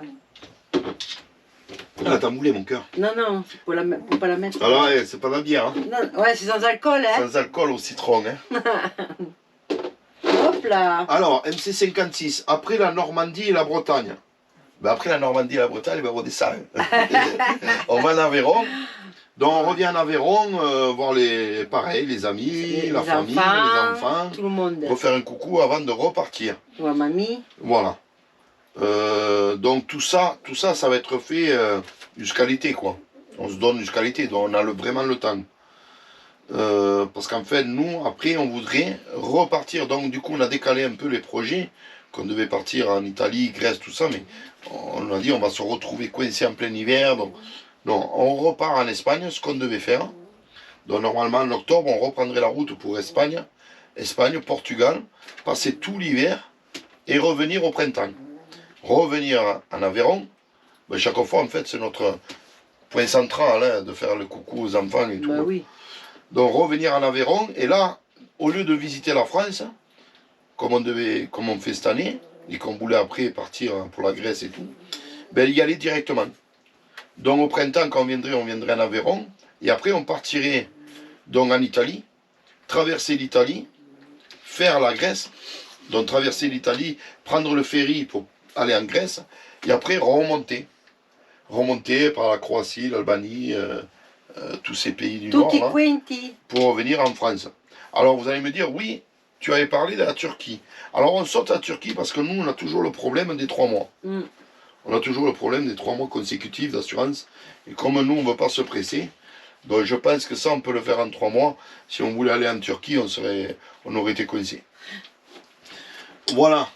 Ah, t'as moulé, mon cœur. Non, faut pas la mettre. Alors, c'est pas la bière, hein. Non, ouais, c'est sans alcool, hein. Sans alcool au citron, hein. Hop là. Alors, MC56, après la Normandie et la Bretagne. Ben, après la Normandie et la Bretagne, ben, on redescend. On va en Aveyron. Donc, on revient en Aveyron, voir les amis, la famille, les enfants. Tout le monde. Refaire un coucou avant de repartir. Ouais, mamie. Voilà. Donc, tout ça, ça va être fait jusqu'à l'été, quoi. On se donne jusqu'à l'été, donc on a vraiment le temps. Parce qu'en fait, nous, après, on voudrait repartir. Donc, du coup, on a décalé un peu les projets, qu'on devait partir en Italie, Grèce, tout ça, mais on a dit on va se retrouver coincé en plein hiver. Donc, non, on repart en Espagne, ce qu'on devait faire. Donc, normalement, en octobre, on reprendrait la route pour Espagne, Portugal, passer tout l'hiver et revenir au printemps. Revenir en Aveyron, ben, chaque fois, en fait, c'est notre point central, hein, de faire le coucou aux enfants et tout. Bah oui. Donc revenir en Aveyron, et là, au lieu de visiter la France, comme on fait cette année, et qu'on voulait après partir pour la Grèce et tout, ben y aller directement. Donc au printemps, quand on viendrait en Aveyron, et après on partirait donc en Italie, traverser l'Italie, faire la Grèce, donc traverser l'Italie, prendre le ferry pour aller en Grèce, et après remonter remonter par la Croatie, l'Albanie, tous ces pays du Nord, Tutti là, quanti. pour venir en France. Alors vous allez me dire, oui, tu avais parlé de la Turquie. Alors on saute à la Turquie parce que nous, on a toujours le problème des 3 mois. Mm. On a toujours le problème des 3 mois consécutifs d'assurance. Et comme nous, on ne veut pas se presser, donc je pense que ça, on peut le faire en 3 mois. Si on voulait aller en Turquie, on aurait été coincé. Voilà.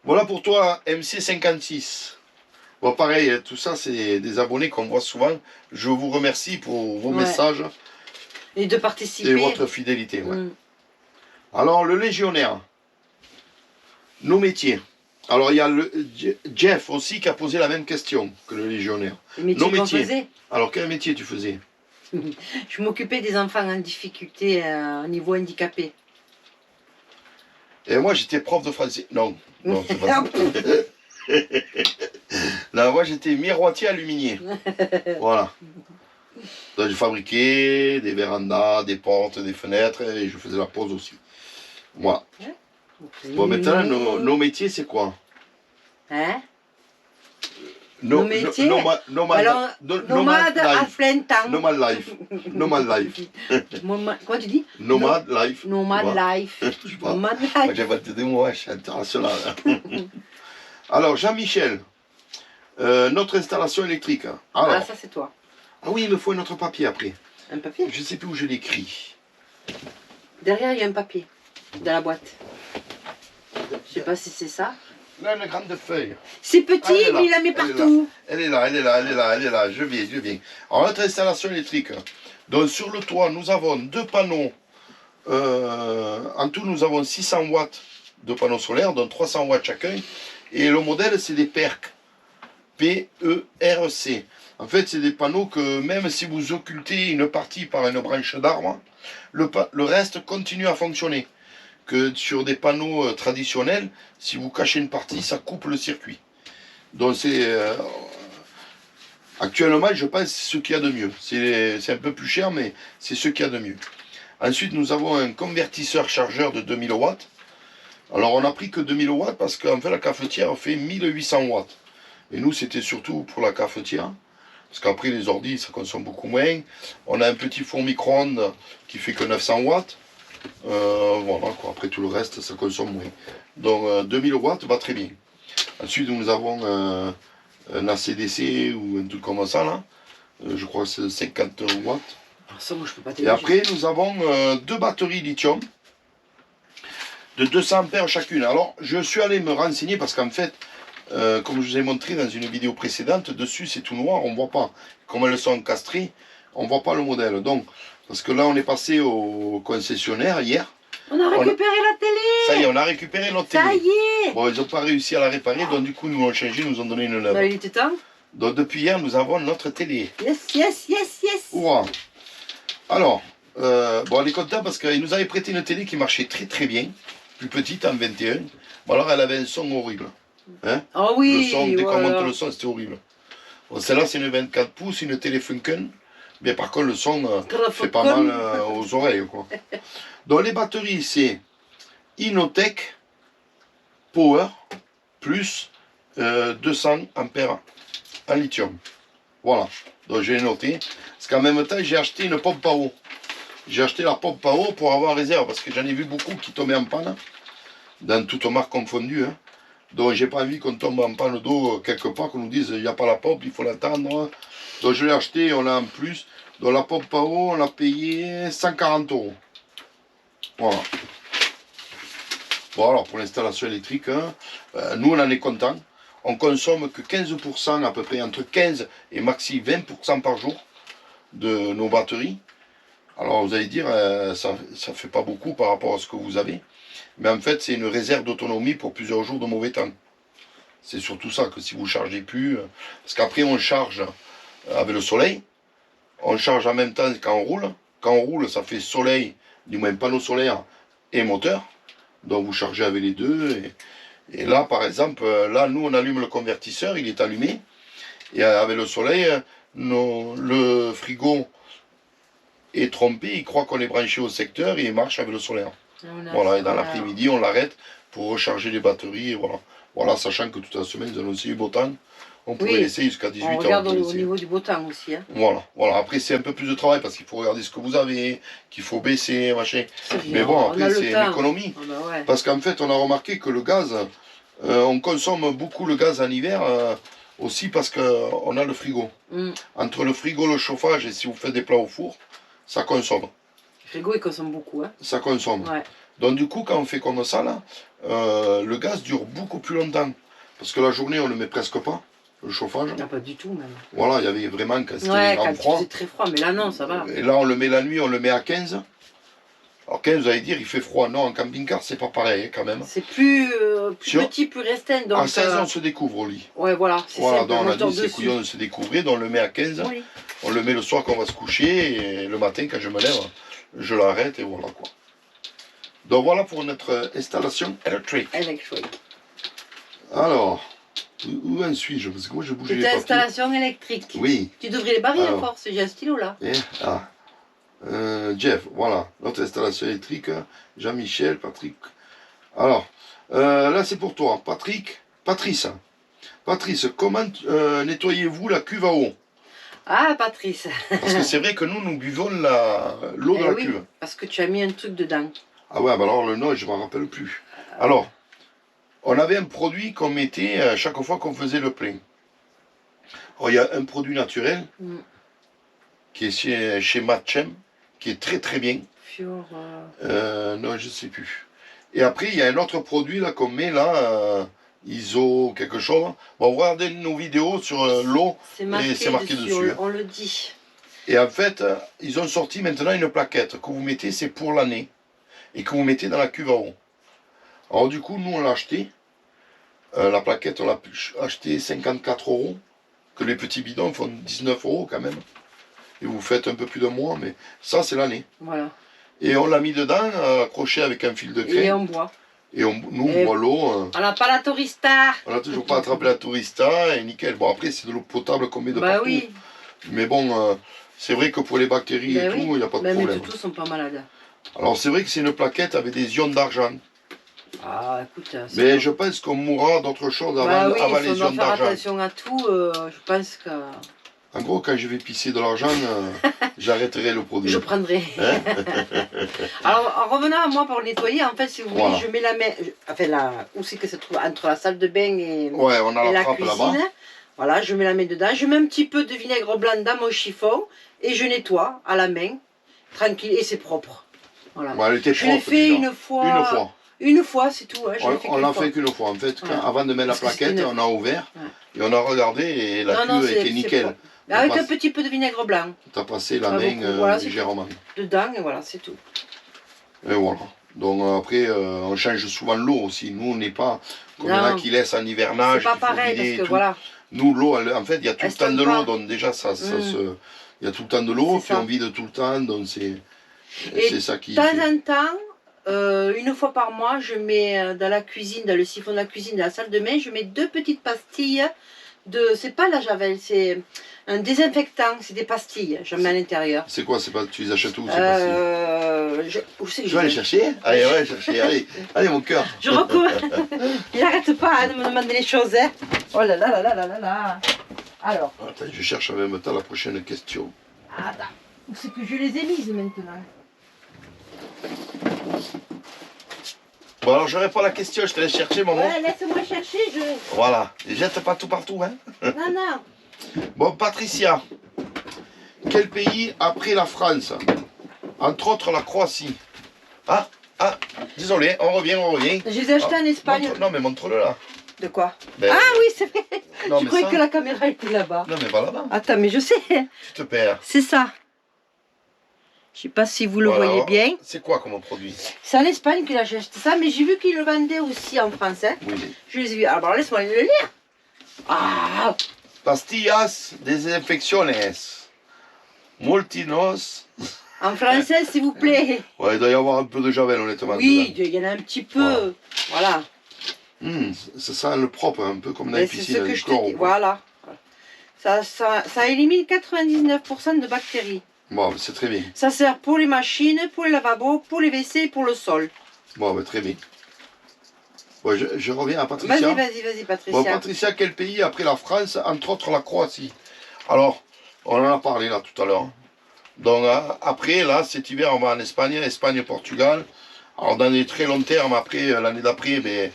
Voilà pour toi, MC56. Bon, pareil, tout ça, c'est des abonnés qu'on voit souvent. Je vous remercie pour vos Ouais. messages Et de participer. et votre fidélité. Ouais. Mm. Alors, le légionnaire. Nos métiers. Alors, il y a Jeff aussi qui a posé la même question que le légionnaire. Les métiers Nos qu'on métiers. faisait. Alors, quel métier tu faisais? Je m'occupais des enfants en difficulté au niveau handicapé. Et moi, j'étais prof de français. Non, non, c'est pas ça. Non, moi, j'étais miroitier aluminier. Voilà. Donc, je fabriquais des vérandas, des portes, des fenêtres et je faisais la pose aussi. Voilà. Bon, maintenant, nos métiers, c'est quoi? Hein? Nos métiers? Alors, nomade à life. plein temps. Nomad life. Nomad life. Quoi tu dis? Nomad life. Nomad Tu vois? life. Je sais pas. Nomad Moi, life. j'ai inventé des mots, je suis international. Alors, Jean-Michel, notre installation électrique. Alors, Ah, ça c'est toi. ah oui, il me faut un autre papier après. Un papier? Je ne sais plus où je l'écris. Derrière, il y a un papier. Dans la boîte. Je sais pas si c'est ça. Là, une grande feuille. C'est petit, Elle est là, mais il la met elle est partout. Elle est là, elle est là, elle est là, elle est là. Je viens. Alors, notre installation électrique. Donc, sur le toit, nous avons 2 panneaux. En tout, nous avons 600 watts de panneaux solaires, donc 300 watts chacun. Et le modèle, c'est des PERC. P-E-R-C. En fait, c'est des panneaux que même si vous occultez une partie par une branche d'arbre, le reste continue à fonctionner. Que sur des panneaux traditionnels, si vous cachez une partie, ça coupe le circuit. Donc c'est actuellement, je pense, ce qu'il y a de mieux. C'est un peu plus cher, mais c'est ce qu'il y a de mieux. Ensuite, nous avons un convertisseur chargeur de 2000 watts. Alors, on n'a pris que 2000 watts parce qu'en fait, la cafetière fait 1800 watts. Et nous, c'était surtout pour la cafetière. Parce qu'après, les ordis, ça consomme beaucoup moins. On a un petit four micro-ondes qui fait que 900 watts. Voilà, quoi. Après tout le reste, ça consomme moins. Donc 2000 watts va très bien. Ensuite, nous avons un ACDC ou un truc comme ça là. Je crois que c'est 50 watts. Ça, moi, je peux pas Et t'aider. après, nous avons 2 batteries lithium de 200 ampères chacune. Alors, je suis allé me renseigner parce qu'en fait, comme je vous ai montré dans une vidéo précédente, dessus c'est tout noir, on ne voit pas. Comme elles sont encastrées, on ne voit pas le modèle. Donc, parce que là, on est passé au concessionnaire hier. On a récupéré la télé. Ça y est, on a récupéré notre télé. Ça y est. Bon, ils n'ont pas réussi à la réparer, donc du coup, ils nous l'ont changé, ils nous ont donné une neuve. Bah, il était temps. Donc, depuis hier, nous avons notre télé. Yes, yes, yes, yes. Ouah. Alors, bon, elle est contente parce qu'il nous avait prêté une télé qui marchait très très bien, plus petite en 21. Bon, alors, elle avait un son horrible. Hein? Oh oui. Le son, dès qu'on voilà. monte le son, c'était horrible. Bon, celle-là, c'est une 24 pouces, une télé Funken. Mais par contre, le son fait pas mal aux oreilles, quoi. Donc, les batteries, c'est Inotech Power plus 200 ampères en lithium. Voilà. Donc, j'ai noté. Parce qu'en même temps, j'ai acheté une pompe à eau. J'ai acheté la pompe à eau pour avoir réserve. Parce que j'en ai vu beaucoup qui tombaient en panne. Dans toutes marques confondues. Hein. Donc, j'ai pas envie qu'on tombe en panne d'eau quelque part, qu'on nous dise il n'y a pas la pompe, il faut l'attendre. Donc, je l'ai acheté, on l'a en plus. Donc, la pompe à eau, on l'a payé 140 €. Voilà. Bon, alors, pour l'installation électrique, hein, nous, on en est content. On consomme que 15%, à peu près entre 15 et maxi 20% par jour de nos batteries. Alors, vous allez dire, ça ne fait pas beaucoup par rapport à ce que vous avez. Mais en fait, c'est une réserve d'autonomie pour plusieurs jours de mauvais temps. C'est surtout ça, que si vous ne chargez plus... Parce qu'après, on charge avec le soleil. On charge en même temps quand on roule. Quand on roule, ça fait soleil, du moins panneau solaire et moteur. Donc, vous chargez avec les deux. Et là, par exemple, là, nous, on allume le convertisseur, il est allumé. Et avec le soleil, le frigo est trompé, il croit qu'on est branché au secteur et il marche avec le solaire. Voilà, et dans l'après-midi, on l'arrête pour recharger les batteries. Et voilà. Voilà, sachant que toute la semaine, nous allons aussi eu beau temps. On pourrait Oui. laisser jusqu'à 18 On ans. regarde on peut au laisser. niveau du beau temps aussi. Hein. Voilà, voilà. Après, c'est un peu plus de travail parce qu'il faut regarder ce que vous avez, qu'il faut baisser, machin. C'est Mais bien, bon, on a après, le c'est temps. une économie. Ah bah ouais. Parce qu'en fait, on a remarqué que le gaz, on consomme beaucoup le gaz en hiver aussi parce qu'on a le frigo. Mm. Entre le frigo, le chauffage et si vous faites des plats au four, ça consomme. Le frigo, il consomme beaucoup. Hein. Ça consomme. Ouais. Donc du coup, quand on fait comme ça, là, le gaz dure beaucoup plus longtemps. Parce que la journée, on ne le met presque pas, le chauffage. Ah, pas du tout, même. Voilà, il y avait vraiment quand c'était Ouais, grand quand froid. il faisait très froid, mais là, non, ça va. Et là, on le met la nuit, on le met à 15. Alors 15, vous allez dire, il fait froid. Non, en camping-car, c'est pas pareil, hein, quand même. C'est plus, plus Sur- petit, plus restreint. Donc, À 16, on se découvre au lit. ouais, voilà, c'est Voilà, simple. donc on Moi, a je dors dit, c'est dessus. couillon de se découvrir, donc on le met à 15. Oui. On le met le soir quand on va se coucher, et le matin, quand je me lève, je l'arrête, et voilà quoi. Donc voilà pour notre installation électrique. Électrique. Alors, où en suis-je? Parce que moi, je bouge les C'est papiers. installation électrique. Oui. Tu devrais les barrer à Alors. force, j'ai un stylo là. Et, ah. Jeff, voilà, notre installation électrique, Jean-Michel, Patrick. Alors, là c'est pour toi, Patrick, Patrice. Patrice, comment nettoyez-vous la cuve à eau? Ah, Patrice. Parce que c'est vrai que nous buvons l'eau de Eh la oui, cuve. parce que tu as mis un truc dedans. Ah ouais, bah alors le nom, je ne m'en rappelle plus. Alors, on avait un produit qu'on mettait à chaque fois qu'on faisait le plein. Alors, il y a un produit naturel Mm. qui est chez Matchem, qui est très très bien. Fior, Non, je sais plus. Et après, il y a un autre produit là qu'on met là, ISO quelque chose. Bon, regardez nos vidéos sur l'eau. c'est marqué, c'est marqué dessus, hein. on le dit. Et en fait, ils ont sorti maintenant une plaquette que vous mettez, c'est pour l'année. Et que vous mettez dans la cuve à eau. Alors du coup, nous on l'a acheté. La plaquette, on l'a acheté 54 €. Que les petits bidons font 19 € quand même. Et vous faites un peu plus de mois, mais ça c'est l'année. Voilà. Et on l'a mis dedans, accroché avec un fil de Et craie. on boit. Et nous, Et- on boit l'eau. On n'a pas la tourista. On n'a toujours pas attrapé la tourista et nickel. Bon, après, c'est de l'eau potable qu'on met de Bah partout. oui. Mais bon, c'est vrai que pour les bactéries Bah et oui. tout, il n'y a pas de Même les problème. toutous sont pas malades. Alors, c'est vrai que c'est une plaquette avec des ions d'argent. Ah, écoute. c'est Mais bon. je pense qu'on mourra d'autre chose Bah avant, oui, avant si les on doit ions faire d'argent. attention à tout, je pense que En gros, quand je vais pisser de l'argent, j'arrêterai le produit. je prendrai. Hein? Alors, en revenant à moi pour nettoyer, en fait, si vous voulez, Voilà. je mets la main. Enfin, là, où c'est que ça se trouve? Entre la salle de bain et, Ouais, on a et la la trappe là-bas. cuisine. Voilà, je mets la main dedans. Je mets un petit peu de vinaigre blanc dans mon chiffon et je nettoie à la main, tranquille, et c'est propre. Voilà. Bon, elle était Je l'ai propre fait déjà. une fois. Une fois. Une fois, c'est tout. Hein, je l'ai fait On qu'une l'a fois. fait qu'une fois. En fait, Voilà. avant de mettre la Parce que c'était plaquette, neuf. on a ouvert Ouais. et on a regardé et la Non, non, cuve c'est- était c'est nickel. propre. Mais avec T'as un petit peu de vinaigre blanc passé la Pas main beaucoup, voilà, c'est légèrement. dedans, et voilà, c'est tout. Et voilà. Donc après, on change souvent l'eau aussi. Nous, on n'est pas comme il y en a Non. qui laissent en hivernage. C'est pas qu'il faut pareil, vider parce et que tout. voilà. Nous, l'eau, en fait, il y a tout Elle le temps de stocke l'eau, pas. donc déjà, ça Mm. il y a tout le temps de l'eau, C'est puis ça. on vide tout le temps, donc Et c'est ça qui De temps fait. en temps, une fois par mois, je mets dans la cuisine, dans le siphon de la cuisine, dans la salle de bain, je mets 2 petites pastilles de. C'est pas la javel, c'est un désinfectant, c'est des pastilles, je mets à l'intérieur. C'est quoi, tu les achètes où c'est possible Où c'est que Tu vas aller je chercher? Allez, ouais, chercher, allez, allez mon cœur. Je recommande. Il n'arrête pas hein, de me demander les choses. Hein. Oh là là là là là là là. Alors, Attends, je cherche en même temps la prochaine question. attends. Où c'est que je les ai mises maintenant? Bon, alors je réponds à la question, je te laisse chercher, maman. Ouais, laisse-moi chercher, je. Voilà, et jette pas tout partout, hein. Non, non. Bon, Patricia, quel pays après la France? Entre autres la Croatie. Ah, désolé, on revient. Je les ai achetés en Espagne. Non, mais montre-le là. De quoi? Ben, Ah oui, c'est vrai. non, Je mais croyais ça- que la caméra était là-bas. Non, mais va là-bas, Attends, mais je sais. tu te perds. C'est ça. Je sais pas si vous le Voilà. voyez bien. C'est quoi comme produit? C'est en Espagne que j'ai acheté ça, mais j'ai vu qu'ils le vendaient aussi en France. Hein. Oui. Je les ai vus. Alors laisse-moi le lire. Ah, Pastillas desinfecciones. Multinos. en français, s'il vous plaît. Ouais, il doit y avoir un peu de javel, honnêtement. Oui, il y en a un petit peu. Voilà. dedans. Ça sent le propre, un peu comme dans Mais les c'est piscines. ce que du je te chlore, dis. quoi. Voilà. Ça élimine 99% de bactéries. Bon, c'est très bien. Ça sert pour les machines, pour les lavabos, pour les WC et pour le sol. Bon, très bien. Bon, je reviens à Patricia. Vas-y, Patricia. Bon, Patricia, quel pays après la France, entre autres la Croatie? Alors, on en a parlé là tout à l'heure. Donc après, là, cet hiver, on va en Espagne, Espagne, Portugal. Alors dans les très longs termes, après, l'année d'après, ben,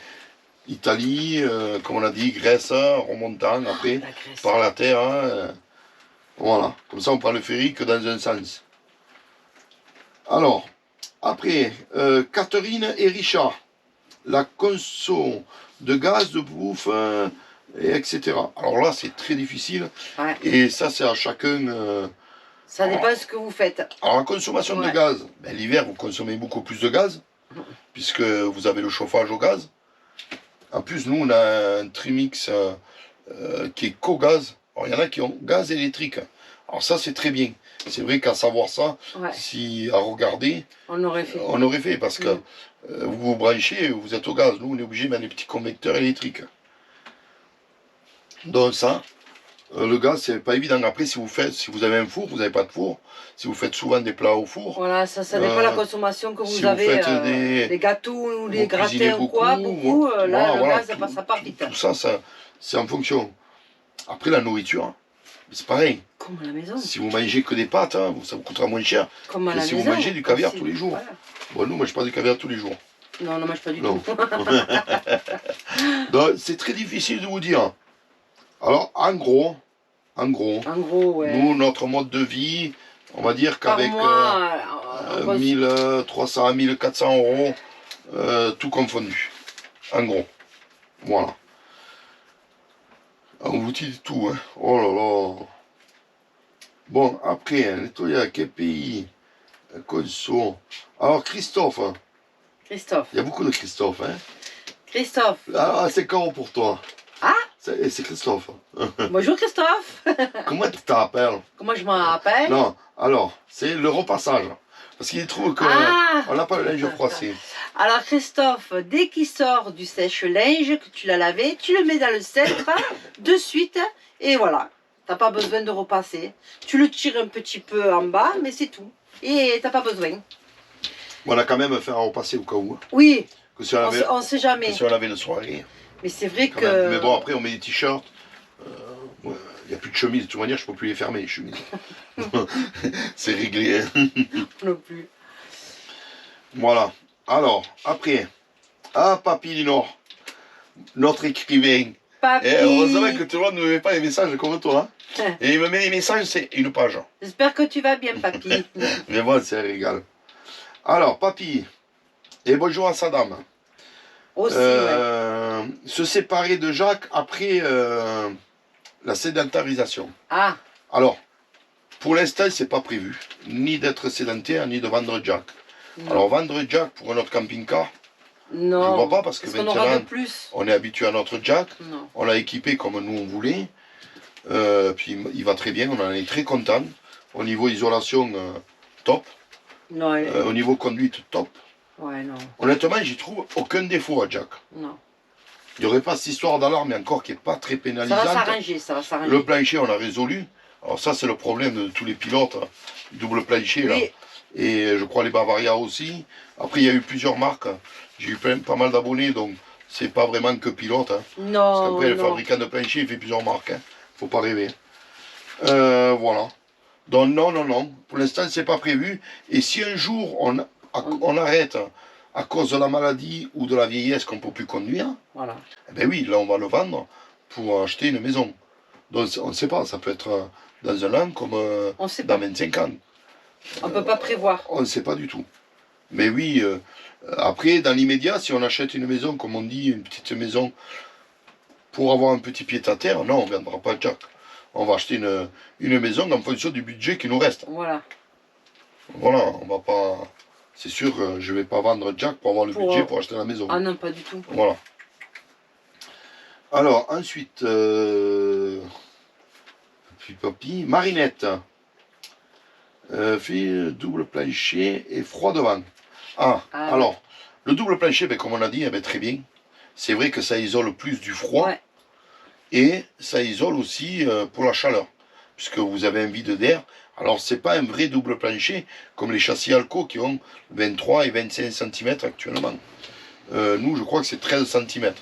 Italie, comme on a dit, Grèce, remontant après, La Grèce. par la terre. Voilà, comme ça on prend le ferry que dans un sens. Alors, après, Catherine et Richard, la conso de gaz, de bouffe, et etc. Alors là, c'est très difficile. Ouais. Et ça, c'est à chacun. Ça dépend de ce que vous faites. Alors la consommation de Ouais. gaz, ben, l'hiver, vous consommez beaucoup plus de gaz, puisque vous avez le chauffage au gaz. En plus, nous, on a un trimix qui est qu'au-gaz. Alors, il y en a qui ont gaz électrique. Alors ça, c'est très bien. C'est vrai qu'à savoir ça, Ouais. si à regarder, On aurait fait. on aurait fait, parce que vous vous branchez, vous êtes au gaz. Nous, on est obligé de mettre des petits convecteurs électriques. Donc ça, le gaz, c'est pas évident. Après, si vous avez un four, vous n'avez pas de four. Si vous faites souvent des plats au four, Voilà, ça dépend de la consommation que vous si vous avez. faites des gâteaux ou des vous cuisinez gratins ou quoi, beaucoup, là, voilà, le voilà, gaz, ça part vite. tout ça, c'est en fonction. Après, la nourriture, c'est pareil. Comme à la maison. Si vous mangez que des pâtes, hein, ça vous coûtera moins cher. Comme à que la si maison. vous mangez du caviar aussi. tous les jours. Voilà. Bon, nous, on ne mange pas du caviar tous les jours. Non, on ne mange pas du Non. tout. Donc, c'est très difficile de vous dire. Alors, en gros, En gros, ouais. nous, notre mode de vie, on va dire Par qu'avec mois, on cons- 1300 à 1400 euros, tout confondu. En gros. Voilà. On vous dit tout, hein. Oh là là. Bon, après, nettoyer à quel pays? Conso. Alors, Christophe. Christophe. Il y a beaucoup de Christophe, hein. Christophe. Ah, c'est quand pour toi? Ah? C'est Christophe. Bonjour Christophe. Comment tu t'appelles? Comment je m'en rappelle? Non, alors, c'est le repassage. Parce qu'il trouve qu'on Ah! n'a pas le linge froissé. Alors Christophe, dès qu'il sort du sèche-linge, que tu l'as lavé, tu le mets dans le centre de suite et voilà. T'as pas besoin de repasser. Tu le tires un petit peu en bas, mais c'est tout. Et t'as pas besoin. Bon, on a quand même fait un repasser au cas où. Hein. Oui, Que si on avait, on sait jamais. que si on avait le soirée. Mais c'est vrai Quand que... même. Mais bon, après, on met des t-shirts. Il n'y a plus de chemise. De toute manière, je ne peux plus les fermer, les chemises. C'est réglé. Hein. Non plus. Voilà. Alors, après. Ah, Papy Linor. Notre écrivain. Papy. Et heureusement que tout le monde ne me met pas les messages comme toi. Hein. Et il me met les messages, c'est une page. J'espère que tu vas bien, papy. Mais bon, c'est un régal. Alors, Papy. Et bonjour à sa dame. Aussi, ouais. Se séparer de Jacques après la sédentarisation. Ah, Alors, pour l'instant, c'est pas prévu, ni d'être sédentaire, ni de vendre Jack. non. Alors, vendre Jack pour un autre camping-car, Non. je vois pas parce que qu'on aura de maintenant, plus. on est habitué à notre Jack, Non. on l'a équipé comme nous on voulait, puis il va très bien, on en est très content. Au niveau isolation, top. Non, Au niveau conduite, top. ouais, non. Honnêtement, j'y trouve aucun défaut à Jack. Non. Il n'y aurait pas cette histoire d'alarme, mais encore qui n'est pas très Ça va pénalisante. s'arranger, ça va s'arranger. Le plancher, on l'a résolu. Alors ça, c'est le problème de tous les pilotes, hein, du double plancher, là. Oui. Et je crois les Bavaria aussi. Après, il y a eu plusieurs marques. J'ai eu pas mal d'abonnés, donc c'est pas vraiment que pilote. Hein. Parce Non, qu'après, le non. fabricant de plancher, il fait plusieurs marques. Hein. Faut pas rêver. Voilà. Donc non. Pour l'instant, c'est pas prévu. Et si un jour, on arrête à cause de la maladie ou de la vieillesse qu'on ne peut plus conduire, Voilà. eh ben oui, là, on va le vendre pour acheter une maison. Donc, on ne sait pas, ça peut être dans un an comme On sait dans pas. 25 ans. On peut pas prévoir. On ne sait pas du tout. Mais oui, après, dans l'immédiat, si on achète une maison, comme on dit, une petite maison, pour avoir un petit pied-à-terre, non, on ne viendra pas Jack. On va acheter une maison en fonction du budget qui nous reste. Voilà. Voilà, on va pas... C'est sûr, je ne vais pas vendre Jack pour avoir le budget pour acheter la maison. Ah non, pas du tout. Voilà. Alors, ensuite, puis papy, Marinette. Fait double plancher et froid devant. Ah, Ah, alors, le double plancher, ben, comme on a dit, eh ben, très bien. C'est vrai que ça isole plus du froid. Ouais. Et ça isole aussi pour la chaleur. Puisque vous avez un vide d'air. Alors, c'est pas un vrai double plancher comme les châssis Alco qui ont 23 et 25 cm actuellement. Nous, je crois que c'est 13 cm.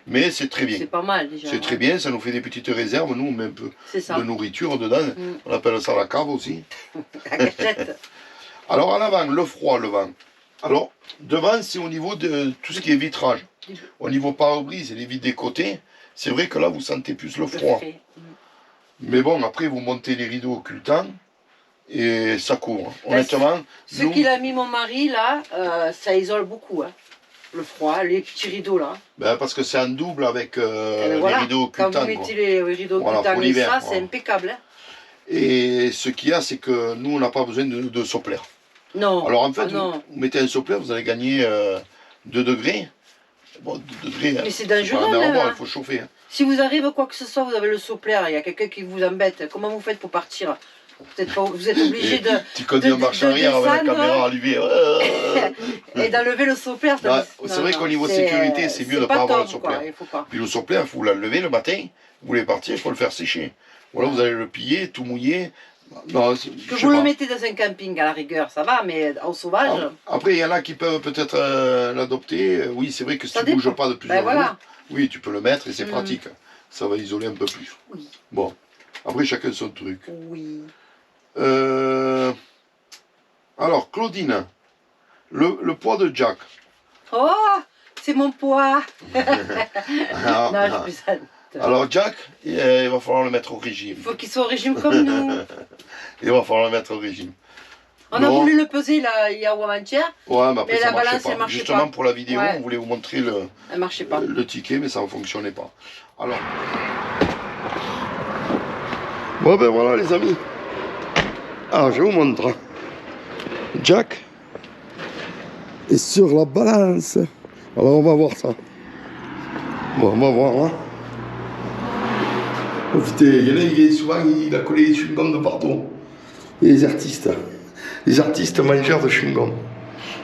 Mais c'est très bien. C'est pas mal déjà. C'est très bien, ça nous fait des petites réserves. Nous, on met un peu C'est ça. de nourriture dedans. Mm. On appelle ça la cave aussi. La cachette. Alors, en avant, le froid, le vent. Alors, devant, c'est au niveau de tout ce qui est vitrage. Au niveau pare-brise et les vitres des côtés, c'est vrai que là, vous sentez plus le froid. Mais bon, après, vous montez les rideaux occultants et ça couvre. Honnêtement, Ce qu'il a mis mon mari, là, ça isole beaucoup. Hein. Le froid, les petits rideaux, là. ben, parce que c'est en double avec Voilà. les rideaux Quand occultants. vous Quoi. mettez les rideaux Voilà, occultants pour et l'hiver, ça, c'est voilà. impeccable. Hein. Et ce qu'il y a, c'est que nous, on n'a pas besoin de soplaire. Non. Alors en fait, non. vous mettez un soplaire, vous allez gagner 2 degrés. Bon, 2 degrés, Mais c'est pas dangereux, la mer à même, boire, hein. il faut chauffer. Hein. Si vous arrive quoi que ce soit, vous avez le soplaire, il y a quelqu'un qui vous embête. Comment vous faites pour partir? Peut-être pas, vous êtes obligé de, Tu conduis en marche arrière avec la descendre, caméra allumée. et d'enlever le soplaire. Non, c'est vrai qu'au niveau sécurité, c'est mieux de pas avoir le top, soplaire. quoi, il faut pas. Puis le soplaire, il faut l'enlever le matin. Vous voulez partir, il faut le faire sécher. Voilà, vous allez le piller, tout mouiller. Non, Que vous le mettez dans un camping à la rigueur, ça va, mais en sauvage. Après, il y en a qui peuvent peut-être l'adopter. Oui, c'est vrai que si Ça tu ne bouges dépend. pas de plusieurs jours, Voilà. oui, tu peux le mettre et c'est Mm. pratique. Ça va isoler un peu plus. Oui. Bon, après, chacun son truc. Oui. Alors, Claudine, le poids de Jack. Oh, c'est mon poids. Alors, Non, je plaisante. alors, Jack, il va falloir le mettre au régime. Il faut qu'il soit au régime comme nous. Il va falloir le mettre au régime. On a Non. voulu le peser là, hier ou avant-hier, Ouais, mais après, Mais ça la marchait balance, pas. elle marchait Justement, pas. pour la vidéo, Ouais. on voulait vous montrer elle marchait pas. le ticket, mais ça ne fonctionnait pas. Alors. Bon, ben voilà, les amis. Alors, je vous montre. Jack est sur la balance. Alors, on va voir ça. Bon, on va voir. Hein. Oh, putain, il y en a, souvent, il a collé des chewing-gums de partout. Et les artistes mangeurs de chewing-gum.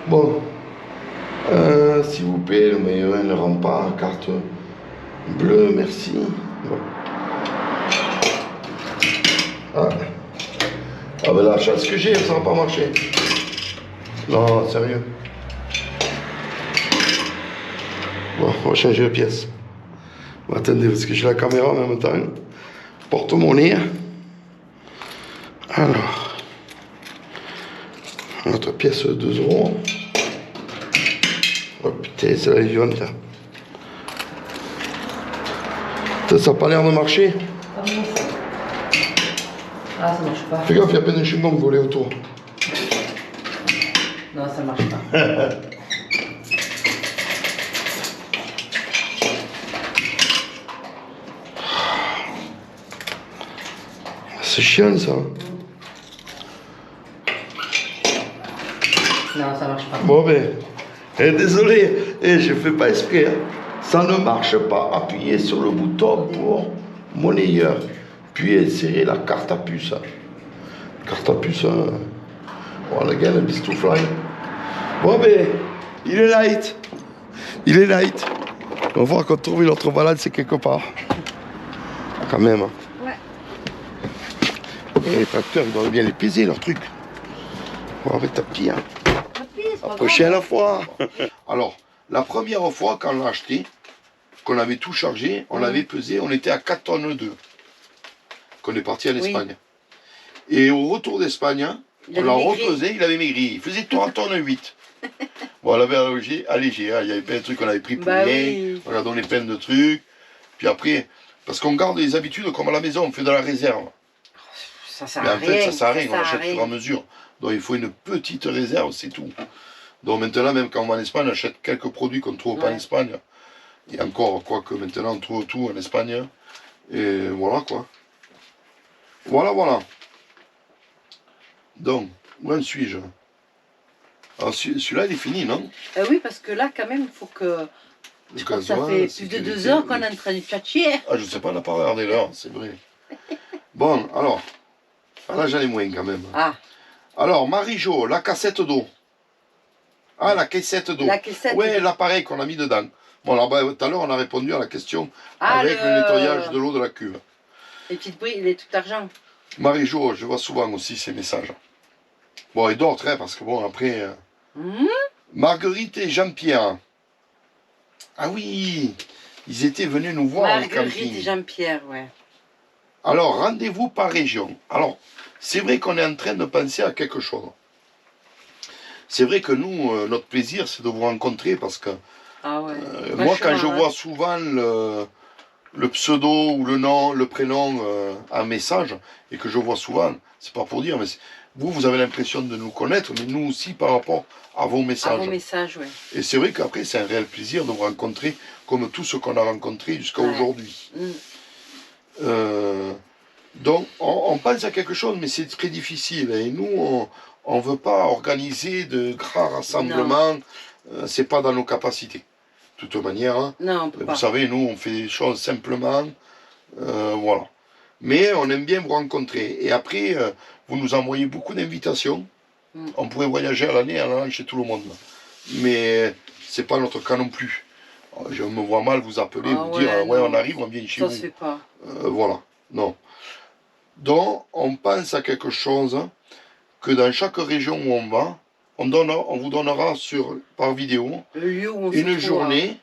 Bon. S'il vous plaît, le maillot ne rend pas. Carte bleue, merci. Bon. Ah. Ah ben la chance que j'ai, ça va pas marcher. Non, sérieux. Bon, on va changer de pièce. Bon, attendez, parce que j'ai la caméra en même temps. Porte-monnaie. Alors. Notre pièce de 2 €. Oh putain, c'est la vivante. Ça n'a pas l'air de marcher. Ah, ça marche pas. Fais gaffe, il y a plein de chewing-gum volés autour. Non, ça marche pas. C'est chiant ça. Non, ça marche pas. Bon ben, désolé, je fais pas exprès. Hein. Ça ne marche pas. Appuyez sur le bouton pour monnayeur. Puis insérer la carte à puce. Carte à puce. Voilà, again, a bit too fly. Bon ben, il est light. Il est light. On va voir qu'on trouve une autre balade, c'est quelque part. Quand même. Hein. Ouais. Et les tracteurs, ils doivent bien les peser, leurs trucs. On va avec ta pire. Approchez à la fois. Alors, la première fois quand on l'a acheté, qu'on avait tout chargé, on l'avait pesé, on était à 4 tonnes 2. Qu'on est parti en Espagne. Et au retour d'Espagne, on l'a repesé, il avait maigri. Il faisait 3 tonnes 8. Bon, on l'avait allégé, hein. Il y avait plein de trucs qu'on avait pris pour rien. Oui. On a donné plein de trucs. Puis après, parce qu'on garde les habitudes comme à la maison, on fait de la réserve. Ça sert Mais à en rien. fait, ça sert à rien, on sert à achète au rien. fur et à mesure. Donc il faut une petite réserve, c'est tout. Donc maintenant, même quand on va en Espagne, on achète quelques produits qu'on ne trouve pas en Espagne. Et encore, quoique maintenant on trouve tout en Espagne. Et voilà quoi. Voilà. Donc, où en suis-je? Alors celui-là, il est fini, non? Oui, parce que là, quand même, il faut que. Je crois que ça fait plus de 2 heures qu'on est en train de tchatcher. Ah, je sais pas, on n'a pas regardé l'heure, c'est vrai. Bon, alors. Ah, là, j'en ai moins quand même. Ah, Alors, Marie-Jo, la cassette d'eau. Ah, la caissette d'eau. la caissette. Ouais, l'appareil qu'on a mis dedans. Bon, là-bas, tout à l'heure, on a répondu à la question Ah, avec le nettoyage de l'eau de la cuve. Les petites briques, les tout argent. Marie-Jo, je vois souvent aussi ces messages. Bon, et d'autres, hein, parce que bon, après... Marguerite et Jean-Pierre. Ah oui, ils étaient venus nous voir au Marguerite camping. et Jean-Pierre, ouais. Alors, rendez-vous par région. Alors, c'est vrai qu'on est en train de penser à quelque chose. C'est vrai que nous, notre plaisir, c'est de vous rencontrer parce que Ah ouais. moi, quand je Vachement, vois souvent le pseudo ou le nom, le prénom en message, et que je vois souvent, c'est pas pour dire, mais vous avez l'impression de nous connaître, mais nous aussi par rapport à vos à messages. vos messages, ouais. Et c'est vrai qu'après, c'est un réel plaisir de vous rencontrer comme tous ceux qu'on a rencontrés jusqu'à Ouais. aujourd'hui. Mm. Donc, on pense à quelque chose, mais c'est très difficile. Et nous, on ne veut pas organiser de grands rassemblements. C'est pas dans nos capacités. De toute manière, hein. Non, on peut Vous pas. savez, nous, on fait des choses simplement. Voilà. Mais on aime bien vous rencontrer. Et après, vous nous envoyez beaucoup d'invitations. Mm. On pourrait voyager à l'année en allant chez tout le monde. Mais c'est pas notre cas non plus. Je me vois mal vous appeler, Ah vous dire ouais, on non. arrive, on vient chez Ça vous. se fait pas. Voilà. Non. Donc, on pense à quelque chose que dans chaque région où on va, on vous donnera par vidéo Le lieu où on se une trouvera.